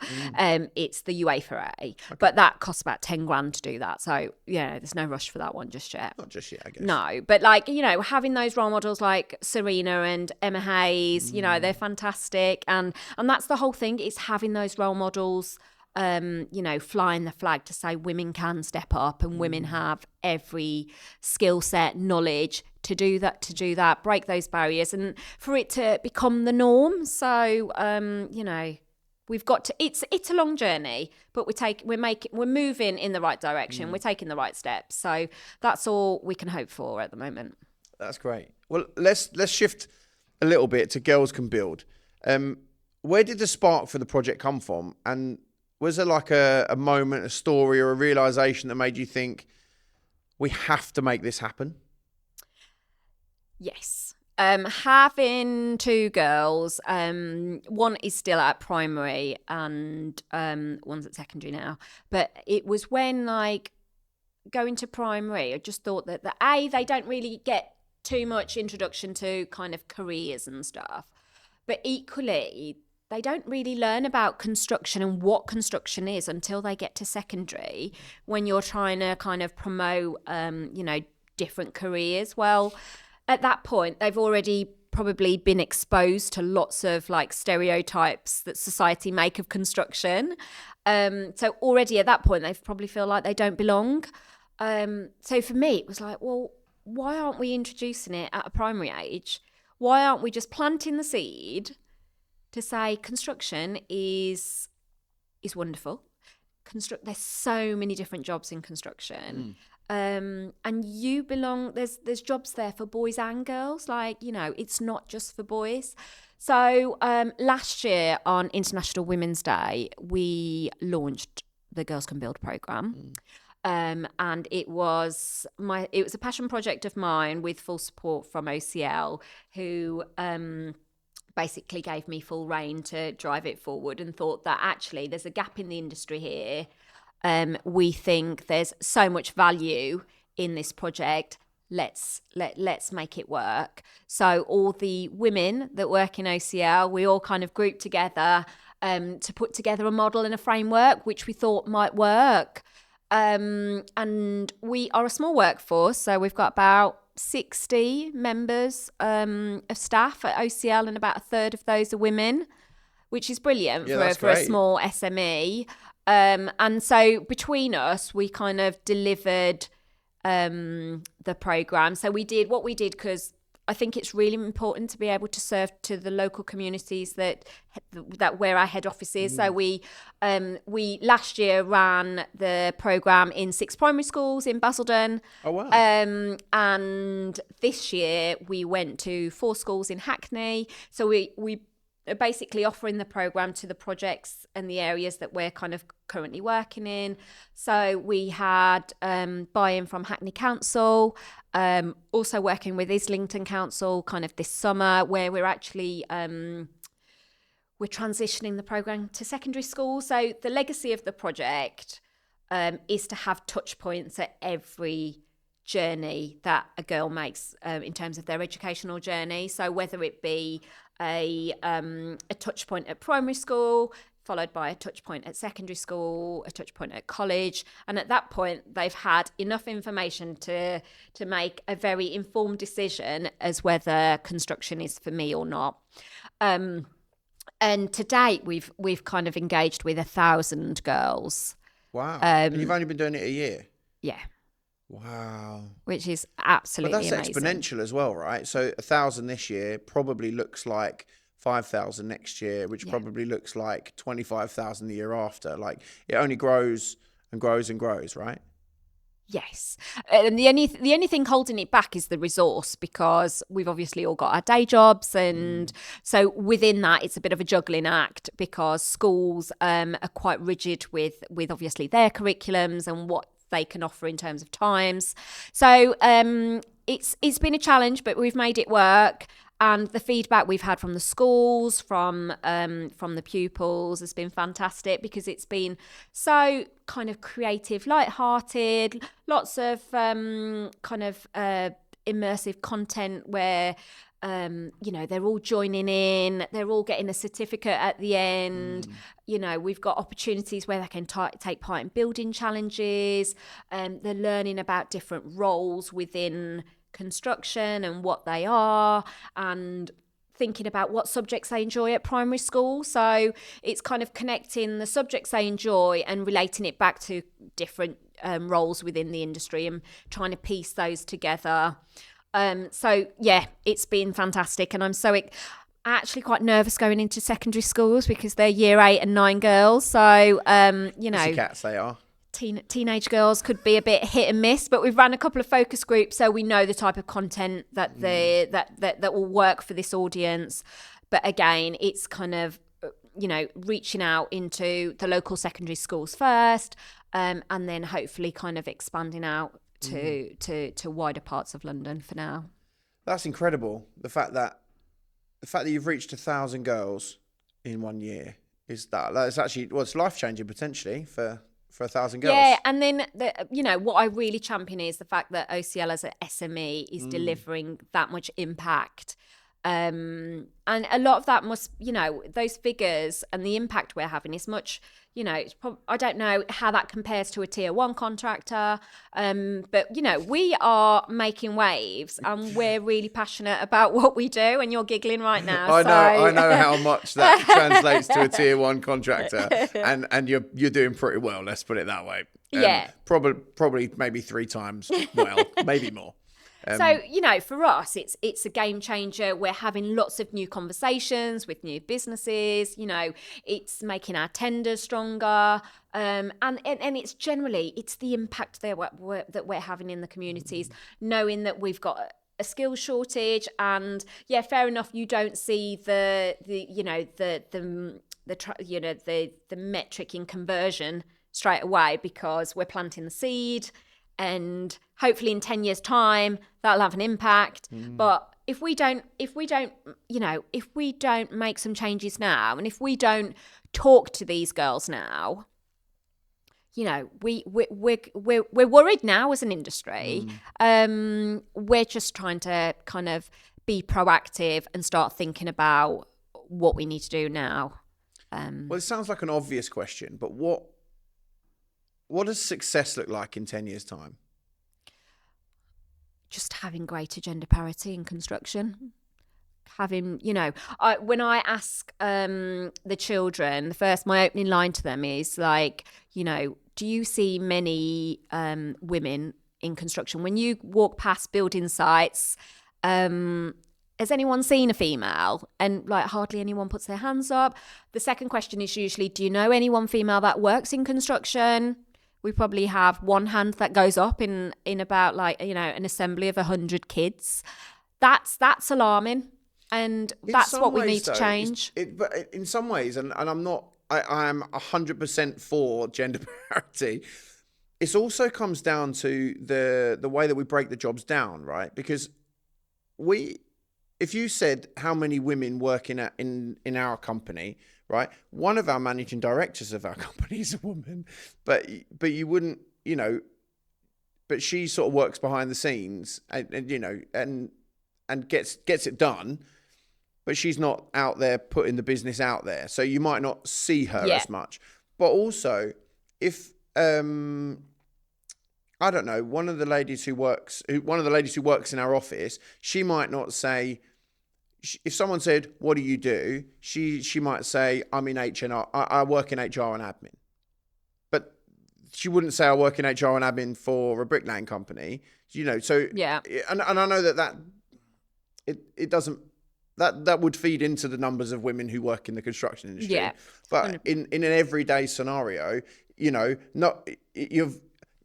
it's the UEFA A. Okay. But that costs about 10 grand to do that. So yeah, there's no rush for that one just yet. Not just yet, I guess. No, but like, you know, having those role models like Serena and Emma Hayes, you know, they're fantastic, and that's the whole thing, is having those role models flying the flag to say women can step up and women have every skill set, knowledge to do that, break those barriers, and for it to become the norm. So, we've got to. It's a long journey, but we're moving in the right direction. We're taking the right steps. So that's all we can hope for at the moment. That's great. Well, let's shift a little bit to Girls Can Build. Where did the spark for the project come from? And was there like a moment, a story, or a realization that made you think we have to make this happen? Yes. Having two girls, one is still at primary and one's at secondary now. But it was when going to primary, I just thought that they don't really get too much introduction to kind of careers and stuff. But equally, they don't really learn about construction and what construction is until they get to secondary, when you're trying to kind of promote, different careers. Well, at that point, they've already probably been exposed to lots of stereotypes that society make of construction. So already at that point, they probably feel like they don't belong. So for me, it was like, well, why aren't we introducing it at a primary age? Why aren't we just planting the seed to say construction is wonderful? There's so many different jobs in construction. And you belong, there's jobs there for boys and girls. It's not just for boys. So last year on International Women's Day, we launched the Girls Can Build programme. And it was a passion project of mine with full support from OCL, who basically gave me full rein to drive it forward, and thought that actually there's a gap in the industry here. We think there's so much value in this project. Let's make it work. So all the women that work in OCL, we all kind of grouped together to put together a model and a framework which we thought might work. And we are a small workforce, so we've got about 60 members of staff at OCL, and about a third of those are women, which is brilliant for a small SME. And so between us, we kind of delivered the programme. So we did because I think it's really important to be able to serve to the local communities that where our head office is. So we last year ran the programme in 6 primary schools in Basildon. Oh wow! And this year we went to 4 schools in Hackney. So we are basically offering the programme to the projects and the areas that we're kind of currently working in. So we had buy-in from Hackney Council, also working with Islington Council kind of this summer, where we're actually we're transitioning the programme to secondary schools. So the legacy of the project is to have touch points at every journey that a girl makes in terms of their educational journey. So whether it be a touch point at primary school, followed by a touch point at secondary school, a touch point at college. And at that point, they've had enough information to make a very informed decision as whether construction is for me or not. And to date, we've kind of engaged with 1,000 girls. Wow. And you've only been doing it a year? Yeah. Wow. Which is absolutely amazing. But that's exponential as well, right? So 1,000 this year probably looks like 5,000 next year, which probably looks like 25,000 the year after. Like, it only grows and grows and grows, right? Yes. And the only thing holding it back is the resource, because we've obviously all got our day jobs. And so within that, it's a bit of a juggling act, because schools are quite rigid with obviously their curriculums and what they can offer in terms of times. So it's been a challenge, but we've made it work. And the feedback we've had from the schools, from the pupils, has been fantastic, because it's been so kind of creative, light-hearted, lots of kind of immersive content where they're all joining in, they're all getting a certificate at the end. We've got opportunities where they can take part in building challenges. They're learning about different roles within construction and what they are, and thinking about what subjects they enjoy at primary school. So it's kind of connecting the subjects they enjoy and relating it back to different roles within the industry and trying to piece those together. So yeah, it's been fantastic, and I'm actually quite nervous going into secondary schools because they're year 8 and 9 girls. So Cats they are. Teenage girls could be a bit hit and miss, but we've run a couple of focus groups, so we know the type of content that that will work for this audience. But again, it's kind of reaching out into the local secondary schools first, and then hopefully kind of expanding out to wider parts of London for now. That's incredible. The fact that you've reached 1,000 girls in 1 year that's actually it's life-changing potentially for 1,000 girls. Yeah, and then what I really champion is the fact that OCL as an SME is delivering that much impact. And a lot of that must, those figures and the impact we're having is much, I don't know how that compares to a tier 1 contractor. But, we are making waves and we're really passionate about what we do, and you're giggling right now. I know how much that translates to a tier 1 contractor, and you're doing pretty well. Let's put it that way. Yeah. Probably maybe 3 times well, maybe more. So, for us, it's a game changer. We're having lots of new conversations with new businesses. It's making our tenders stronger. And it's generally, it's the impact that we're having in the communities, knowing that we've got a skills shortage. And yeah, fair enough, you don't see the metric in conversion straight away because we're planting the seed. And hopefully in 10 years' time, that'll have an impact. But if we don't make some changes now, and if we don't talk to these girls now, we're worried now as an industry. We're just trying to kind of be proactive and start thinking about what we need to do now. Well, it sounds like an obvious question, but what does success look like in 10 years' time? Just having greater gender parity in construction. Having, when I ask the children, my opening line to them is like, do you see many women in construction? When you walk past building sites, has anyone seen a female? And like hardly anyone puts their hands up. The second question is usually, do you know anyone female that works in construction? We probably have one hand that goes up in about an assembly of 100 kids. That's alarming, and that's what we need to change. But in some ways, and I'm not, I am 100% for gender parity. It also comes down to the way that we break the jobs down, right? Because if you said how many women work in our company, right? One of our managing directors of our company is a woman, but you wouldn't, but she sort of works behind the scenes and gets it done, but she's not out there putting the business out there. So you might not see her as much. But also, if I don't know, one of the ladies who works in our office, she might not say. If someone said, "What do you do?" She might say, "I'm in HR. I work in HR and admin." But she wouldn't say, "I work in HR and admin for a bricklaying company." So yeah. And I know that it doesn't. That would feed into the numbers of women who work in the construction industry. Yeah. But in an everyday scenario, you're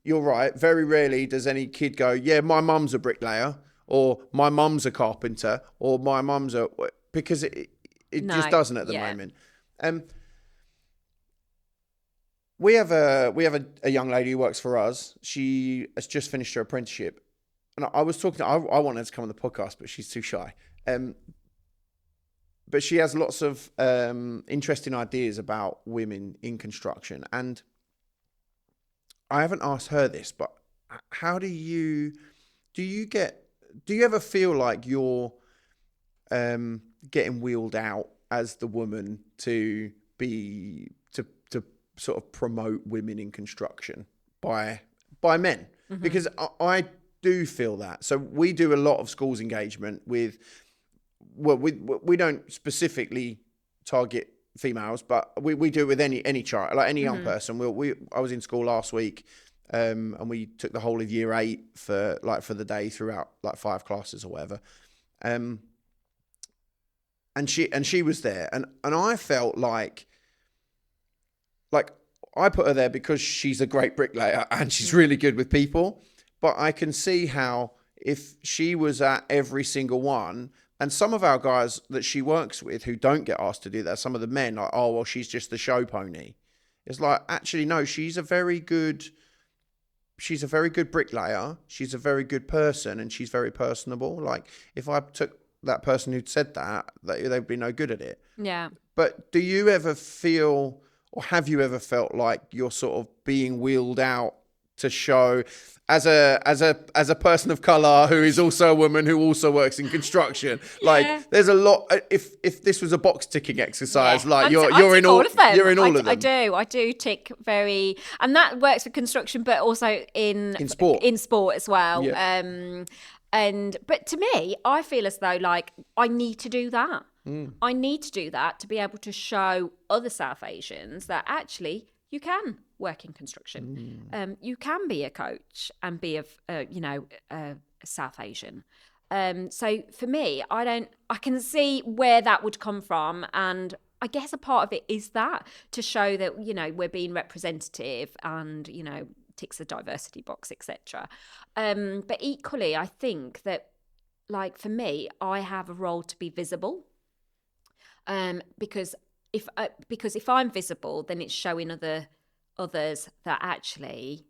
right. Very rarely does any kid go, "Yeah, my mum's a bricklayer," or "My mum's a carpenter," or "My mum's a," because it just doesn't at the moment. We have a young lady who works for us. She has just finished her apprenticeship, and I was talking. I wanted her to come on the podcast, but she's too shy. But she has lots of interesting ideas about women in construction, and I haven't asked her this, but how do you ever feel like you're getting wheeled out as the woman to sort of promote women in construction by men? Mm-hmm. Because I do feel that. So we do a lot of schools engagement with well, we don't specifically target females, but we do it with any child, like any young person. I was in school last week, and we took the whole of year 8 for the day throughout like 5 classes or whatever. And she was there, and I felt like I put her there because she's a great bricklayer and she's really good with people. But I can see how if she was at every single one, and some of our guys that she works with who don't get asked to do that, some of the men like, oh, well, she's just the show pony. It's like, actually, no, she's a very good bricklayer. She's a very good person, and she's very personable. Like, if I took that person who'd said that, they'd be no good at it. Yeah. But do you ever feel, or have you ever felt like you're sort of being wheeled out to show, as a person of colour who is also a woman who also works in construction? Like, there's a lot. If this was a box ticking exercise, like you're in all of them. You're in all of them. I do tick very, and that works for construction, but also in sport as well. Yeah. But to me, I feel as though like I need to do that. I need to do that to be able to show other South Asians that actually you can work in construction. You can be a coach and be a South Asian. So for me, I can see where that would come from, and I guess a part of it is that to show that we're being representative and ticks the diversity box, etc. But equally, I think that, like, for me, I have a role to be visible, because if I'm visible, then it's showing others that actually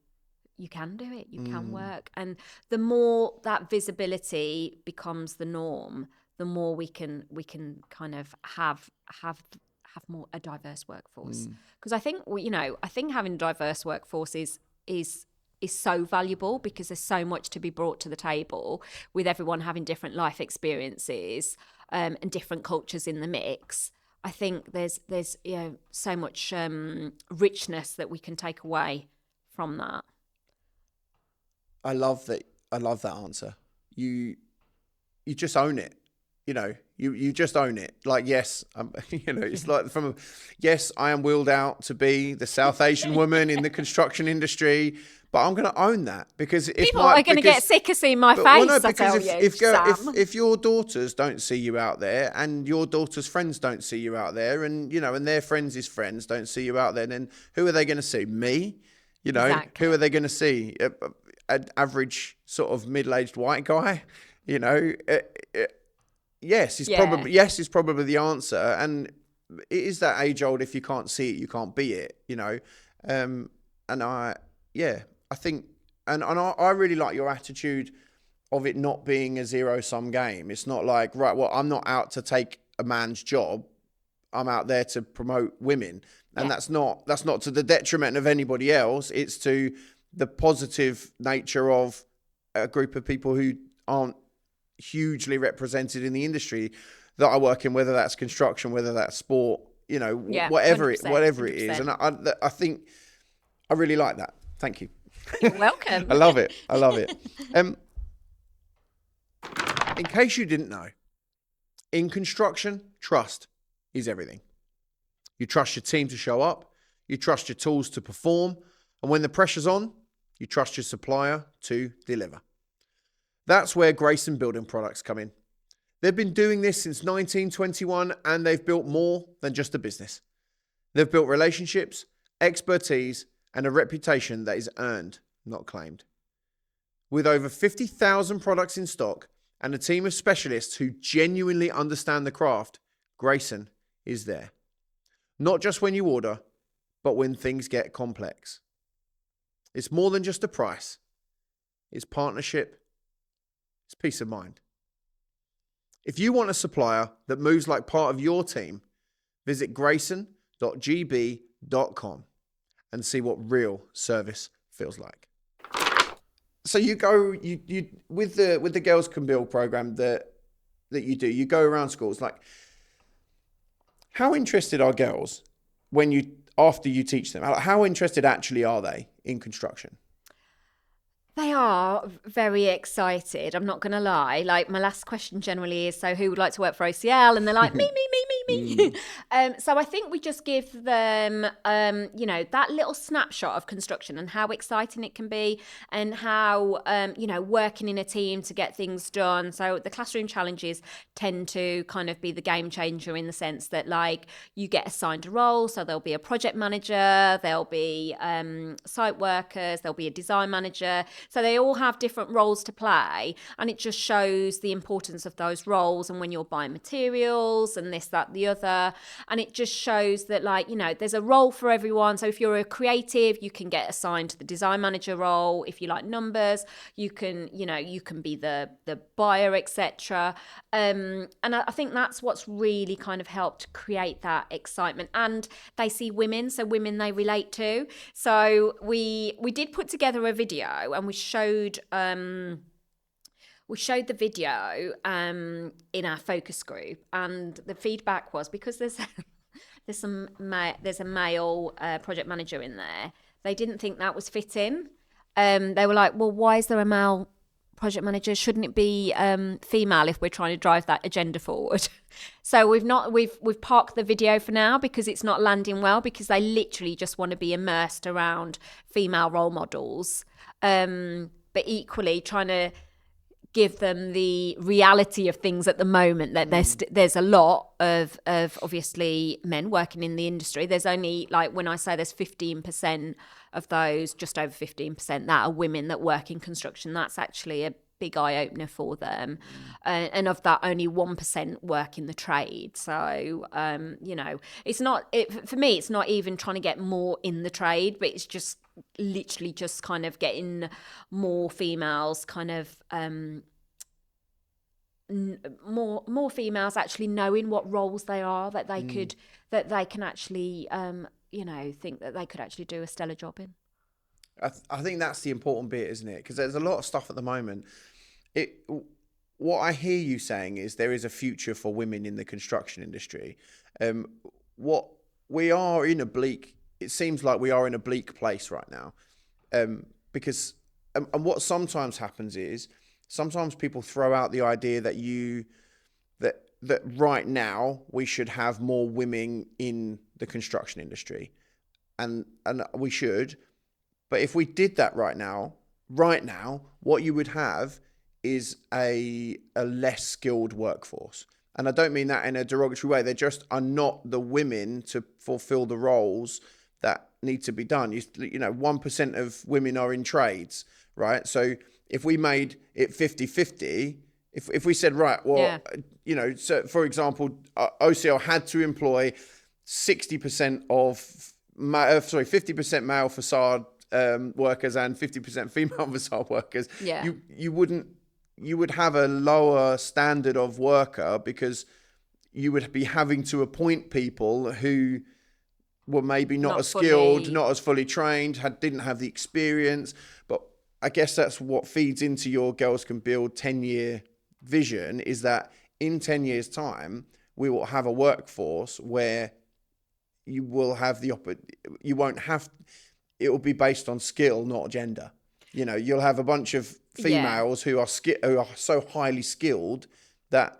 you can do it, you can work, and the more that visibility becomes the norm, the more we can kind of have more a diverse workforce. Because I think having a diverse workforce is so valuable, because there's so much to be brought to the table with everyone having different life experiences and different cultures in the mix. I think there's so much richness that we can take away from that. I love that answer. You just own it. You just own it. Like, yes, it's like yes, I am wheeled out to be the South Asian woman in the construction industry, but I'm going to own that, because people are going to get sick of seeing my face. Well, no, because if your daughters don't see you out there, and your daughter's friends don't see you out there, and and their friends' friends don't see you out there, then who are they going to see? Me? Exactly. Who are they going to see? An average sort of middle-aged white guy? Yes, it's probably the answer, and it is that age-old. If you can't see it, you can't be it. I think, and I really like your attitude of it not being a zero-sum game. It's not like, right, well, I'm not out to take a man's job. I'm out there to promote women, and that's not to the detriment of anybody else. It's to the positive nature of a group of people who aren't hugely represented in the industry that I work in, whether that's construction, whether that's sport, whatever it is. And I think I really like that. Thank you. You're welcome. I love it. In case you didn't know, in construction, trust is everything. You trust your team to show up. You trust your tools to perform. And when the pressure's on, you trust your supplier to deliver. That's where Grayson Building Products come in. They've been doing this since 1921, and they've built more than just a business. They've built relationships, expertise, and a reputation that is earned, not claimed. With over 50,000 products in stock and a team of specialists who genuinely understand the craft, Grayson is there. Not just when you order, but when things get complex. It's more than just a price. It's partnership. It's peace of mind. If you want a supplier that moves like part of your team, visit grayson.gb.com and see what real service feels like. So you with the Girls Can Build program that you do, you go around schools. Like, how interested are girls after you teach them? How interested actually are they in construction? They are very excited. I'm not going to lie. Like, my last question generally is, so who would like to work for OCL? And they're like, me. So I think we just give them, that little snapshot of construction and how exciting it can be, and how, working in a team to get things done. So the classroom challenges tend to kind of be the game changer, in the sense that, like, you get assigned a role. So there'll be a project manager, there'll be site workers, there'll be a design manager. So they all have different roles to play, and it just shows the importance of those roles, and when you're buying materials and this, that, the other. And it just shows that, like, there's a role for everyone. So if you're a creative, you can get assigned the design manager role. If you like numbers, you can be the buyer, etc. And I think that's what's really kind of helped create that excitement. And they see women, so women they relate to. So we did put together a video, and we showed the video in our focus group, and the feedback was, because there's a male project manager in there, they didn't think that was fitting. They were like, well, why is there a male project manager? Shouldn't it be female if we're trying to drive that agenda forward? So we've parked the video for now, because it's not landing well, because they literally just want to be immersed around female role models, but equally trying to give them the reality of things at the moment, that there's a lot of obviously men working in the industry. There's only, like, when I say there's 15% of those, just over 15%, that are women that work in construction. That's actually a big eye-opener for them. And of that, only 1% work in the trade. So, it's not, for me, it's not even trying to get more in the trade, but it's just literally just kind of getting more females kind of more females actually knowing what roles they are, that they can actually think that they could actually do a stellar job in. I think that's the important bit, isn't it? Because there's a lot of stuff at the moment. What I hear you saying is there is a future for women in the construction industry. What we are in it seems like we are in a bleak place right now, because and what sometimes happens is, sometimes people throw out the idea that right now we should have more women in the construction industry, and we should. But if we did that right now, what you would have is a less skilled workforce. And I don't mean that in a derogatory way. There just are not the women to fulfill the roles that need to be done. 1% of women are in trades, right? So if we made it 50-50, if we said, right, well, so for example, OCL had to employ 60% of 50% male facade workers and 50% female facade workers, you would have a lower standard of worker, because you would be having to appoint people who were maybe not as skilled, not as fully trained, didn't have the experience. But I guess that's what feeds into your Girls Can Build 10-year vision, is that in 10 years' time, we will have a workforce where you will have it will be based on skill, not gender. You'll have a bunch of females who are so highly skilled that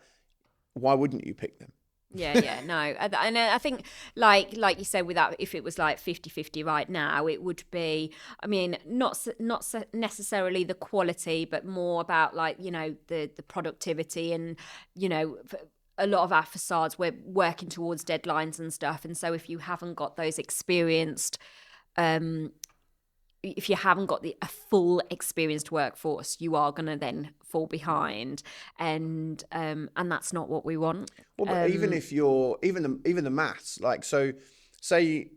why wouldn't you pick them? No. And I think, like you said, with that, if it was like 50-50 right now, it would be, I mean, not necessarily the quality, but more about, like, the productivity. And, a lot of our facades, we're working towards deadlines and stuff. And so if you haven't got those experienced, if you haven't got a full experienced workforce, you are going to then fall behind, and that's not what we want. Well, but even if you're even the maths, like, so say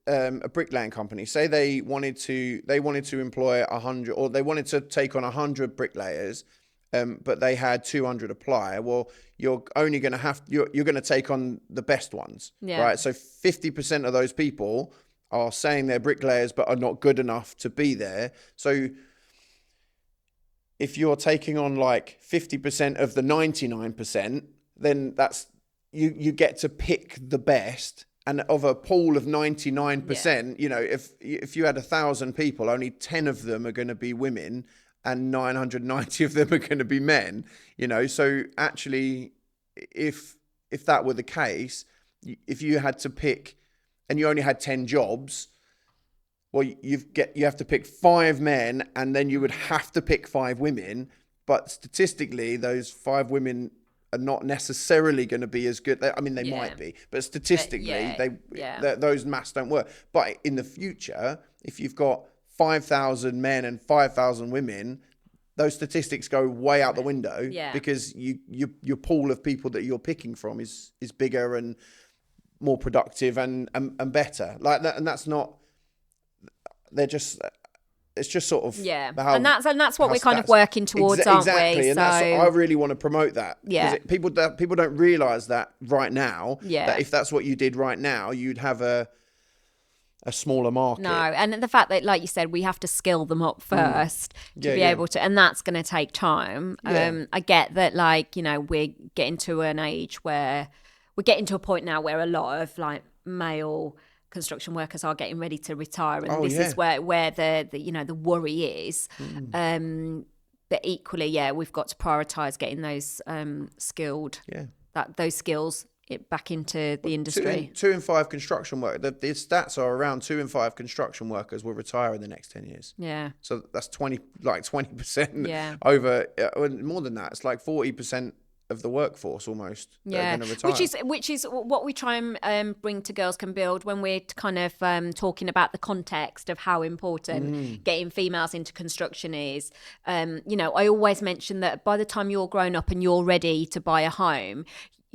a bricklaying company, say they wanted to employ 100, or they wanted to take on 100 bricklayers, but they had 200 apply. Well, you're only going to you're going to take on the best ones, right? So 50% of those people are saying they're bricklayers but are not good enough to be there. So if you're taking on like 50% of the 99%, then that's you get to pick the best and of a pool of 99%, you know, if you had 1,000 people, only 10 of them are going to be women and 990 of them are going to be men, you know. So actually, if that were the case, if you had to pick and you only had 10 jobs, well, you have to pick 5 men and then you would have to pick 5 women. But statistically, those 5 women are not necessarily going to be as good. I mean, they might be, but statistically, those maths don't work. But in the future, if you've got 5,000 men and 5,000 women, those statistics go way out the window because your pool of people that you're picking from is bigger and more productive and better. Like that, and that's not. They're just. It's just sort of and that's what we're kind of working towards, aren't we? And that's, I really want to promote that. Yeah, people don't realise that right now. Yeah, that if that's what you did right now, you'd have a smaller market. No, and the fact that, like you said, we have to skill them up first to be able to, and that's going to take time. I get that, like, you know, we're getting to an age where we're getting to a point now where a lot of like male construction workers are getting ready to retire, and this is where the you know, the worry is. But equally, we've got to prioritise getting those skilled those skills back into the industry. 2 in 5 construction work. The stats are around 2 in 5 construction workers will retire in the next 10 years. Yeah. So that's 20%. Yeah. Over more than that. It's like 40% of the workforce almost that are going to retire. Which is what we try and bring to Girls Can Build when we're kind of talking about the context of how important getting females into construction is. You know, I always mention that by the time you're grown up and you're ready to buy a home,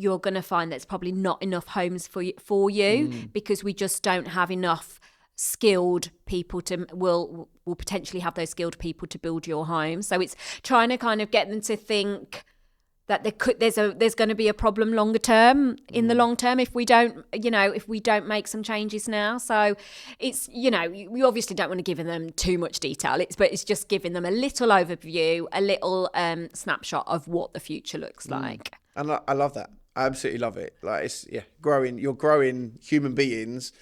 you're going to find there's probably not enough homes for you because we just don't have enough skilled people to will potentially have those skilled people to build your home. So it's trying to kind of get them to think that there's going to be a problem longer term, in the long term, if we don't make some changes now. So it's, you know, we obviously don't want to give them too much detail, but it's just giving them a little overview, a little snapshot of what the future looks like. And I love that. I absolutely love it. Like, it's you're growing human beings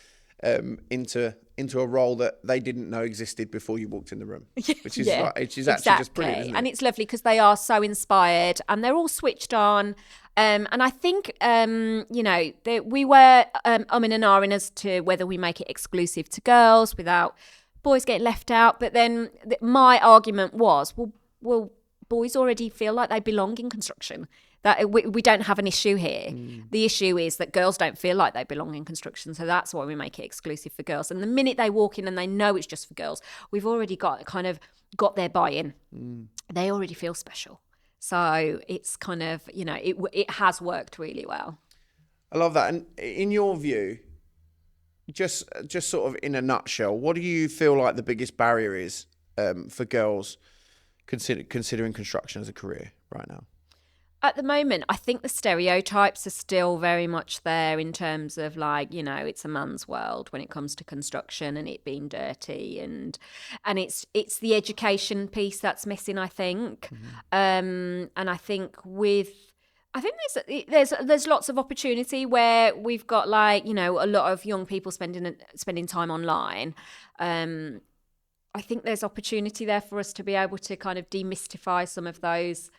into a role that they didn't know existed before you walked in the room, which is actually just brilliant, isn't it? And it's lovely because they are so inspired and they're all switched on. And I think, you know, we were umming and ahhing as to whether we make it exclusive to girls without boys getting left out. But then my argument was, well, boys already feel like they belong in construction. That we don't have an issue here. The issue is that girls don't feel like they belong in construction, so that's why we make it exclusive for girls. And the minute they walk in and they know it's just for girls, we've already got their buy-in. They already feel special. So it's kind of, you know, it has worked really well. I love that. And in your view, just sort of in a nutshell, what do you feel like the biggest barrier is for girls considering construction as a career right now? At the moment, I think the stereotypes are still very much there in terms of, like, you know, it's a man's world when it comes to construction and it being dirty, and it's the education piece that's missing, I think. And I think there's lots of opportunity where we've got, like, you know, a lot of young people spending time online. I think there's opportunity there for us to be able to kind of demystify some of those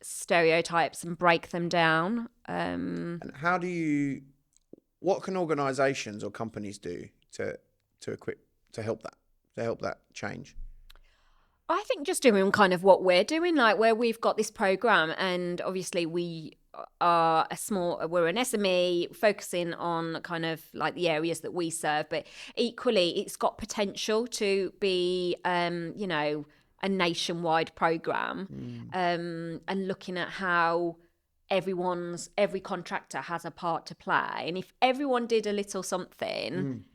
stereotypes and break them down. And what can organisations or companies do to help that change? I think just doing kind of what we're doing, like where we've got this program, and obviously we are we're an SME focusing on kind of like the areas that we serve, but equally it's got potential to be, you know, a nationwide program, and looking at how every contractor has a part to play. And if everyone did a little something,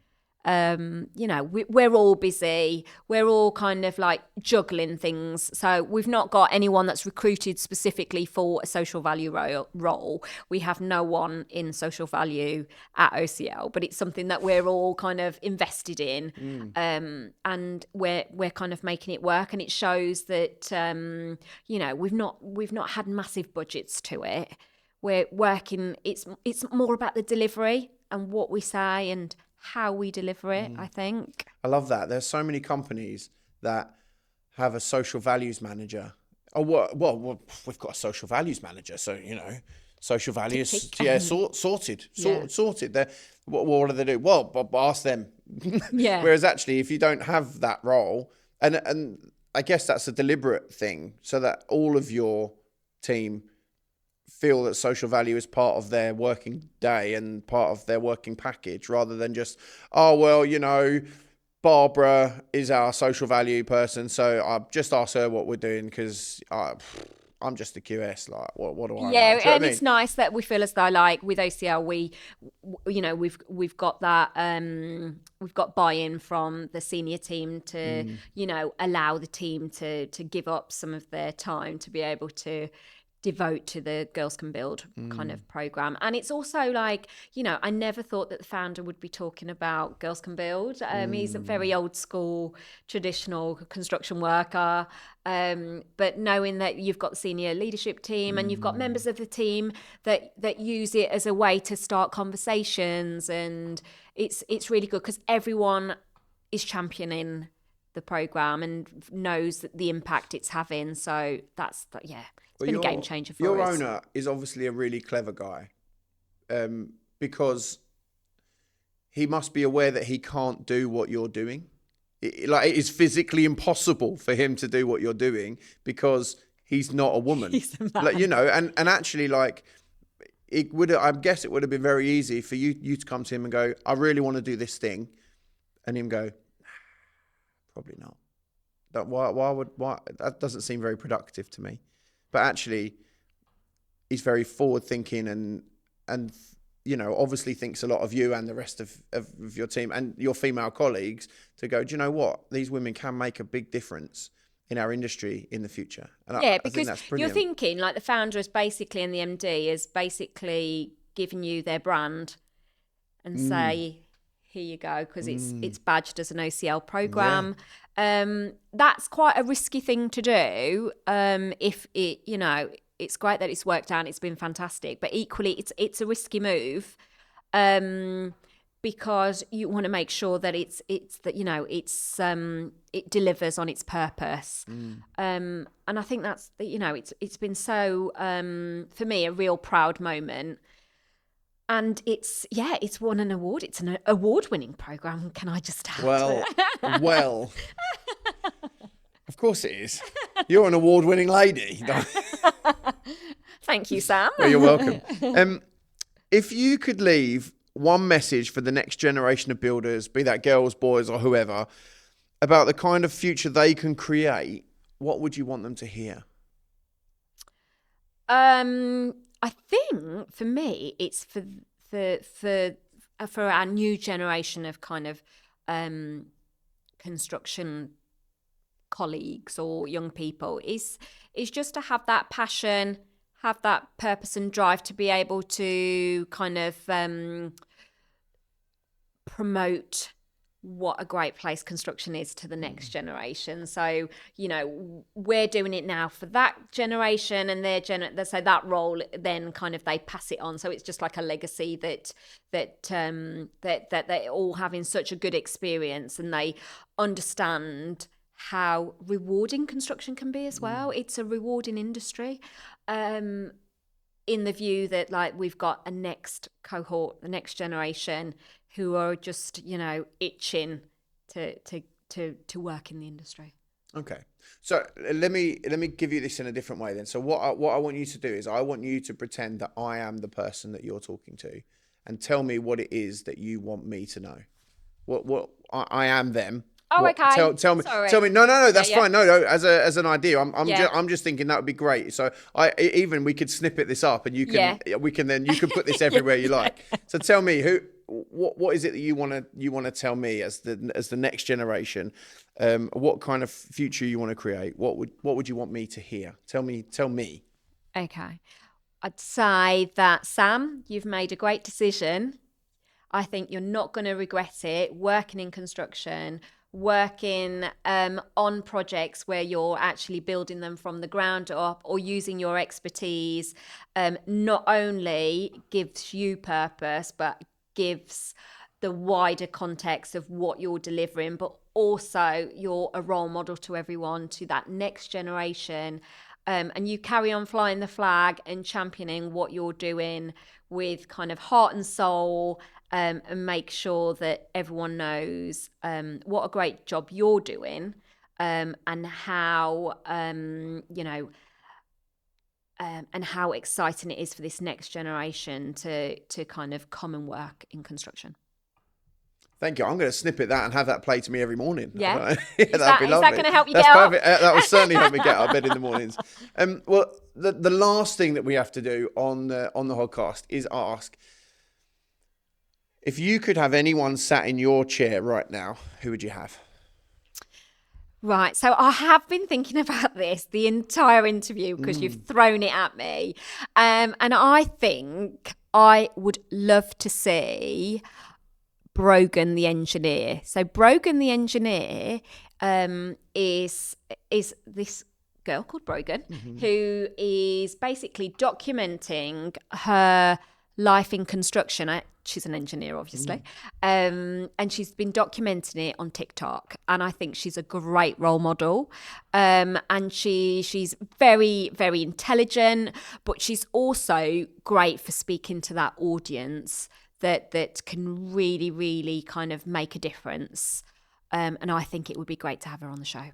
you know, we're all busy. We're all kind of like juggling things. So we've not got anyone that's recruited specifically for a social value role. We have no one in social value at OCL, but it's something that we're all kind of invested in. And we're kind of making it work. And it shows that, you know, we've not had massive budgets to it. We're working, it's more about the delivery and what we say and how we deliver it, I think. I love that. There's so many companies that have a social values manager. Oh, well, we've got a social values manager, so social values, sorted. They're, what do they do? Well, ask them. Yeah. Whereas actually, if you don't have that role, and I guess that's a deliberate thing, so that all of your team feel that social value is part of their working day and part of their working package, rather than just, Barbara is our social value person, so I've just asked her what we're doing because I'm just a QS. Like, what do I know? Yeah, Do you know and what I it's mean? nice that we feel as though, like, with OCL, we've got that we've got buy-in from the senior team to allow the team to give up some of their time to be able to devote to the Girls Can Build kind of program. And it's also like, I never thought that the founder would be talking about Girls Can Build. He's a very old school, traditional construction worker. But knowing that you've got the senior leadership team and you've got members of the team that use it as a way to start conversations, and it's really good because everyone is championing the program and knows that the impact it's having. So it's been a game changer for us. Your owner is obviously a really clever guy, because he must be aware that he can't do what you're doing. It is physically impossible for him to do what you're doing because he's not a woman. He's a man. And actually, I guess it would have been very easy for you to come to him and go, I really want to do this thing, and him go, probably not. Why that doesn't seem very productive to me. But actually, he's very forward thinking and obviously thinks a lot of you and the rest of your team and your female colleagues to go, do you know what? These women can make a big difference in our industry in the future. And I think that's brilliant. You're thinking like the founder is basically, and the MD is basically giving you their brand and say, here you go, because it's badged as an OCL program. Yeah. That's quite a risky thing to do. If it, it's great that it's worked out, it's been fantastic, but equally it's a risky move, because you want to make sure that it delivers on its purpose. And I think that's it's been so for me a real proud moment. And it's won an award. It's an award-winning program. Can I just add? Well, of course it is. You're an award-winning lady. Thank you, Sam. Well, you're welcome. If you could leave one message for the next generation of builders, be that girls, boys, or whoever, about the kind of future they can create, what would you want them to hear? I think for me, it's for our new generation of kind of construction colleagues or young people is just to have that passion, have that purpose and drive to be able to kind of promote what a great place construction is to the next generation. So, we're doing it now for that generation and so that role, then kind of they pass it on. So it's just like a legacy that they're all having such a good experience and they understand how rewarding construction can be as well. It's a rewarding industry. In the view that like we've got a next cohort, the next generation who are just, itching to work in the industry. Okay. So let me give you this in a different way then. So what I want you to do is I want you to pretend that I am the person that you're talking to and tell me what it is that you want me to know. What I am them. Oh, okay. Tell me. Sorry. Tell me. No. That's fine. No. As an idea, Yeah. I'm just thinking that would be great. So we could snippet this up, and you can you can put this everywhere you like. So tell me what is it that you want to tell me as the next generation? What kind of future you want to create? What would you want me to hear? Tell me. Okay. I'd say that, Sam, you've made a great decision. I think you're not going to regret it. Working in construction, working on projects where you're actually building them from the ground up or using your expertise, not only gives you purpose, but gives the wider context of what you're delivering, but also you're a role model to everyone, to that next generation. And you carry on flying the flag and championing what you're doing with kind of heart and soul, and make sure that everyone knows what a great job you're doing, and how, and how exciting it is for this next generation to kind of come and work in construction. Thank you. I'm going to snippet that and have that play to me every morning. Yeah. That'd be lovely. Is that going to help you That's get up? perfect. That will certainly help me get out of bed in the mornings. Well, the last thing that we have to do on the Hodcast is ask, if you could have anyone sat in your chair right now, who would you have? Right. So I have been thinking about this the entire interview because you've thrown it at me. And I think I would love to see Brogan the engineer. So Brogan the engineer is this girl called Brogan, who is basically documenting her life in construction. She's an engineer, obviously, and she's been documenting it on TikTok. And I think she's a great role model. And she's very, very intelligent, but she's also great for speaking to that audience that can really, really kind of make a difference. And I think it would be great to have her on the show.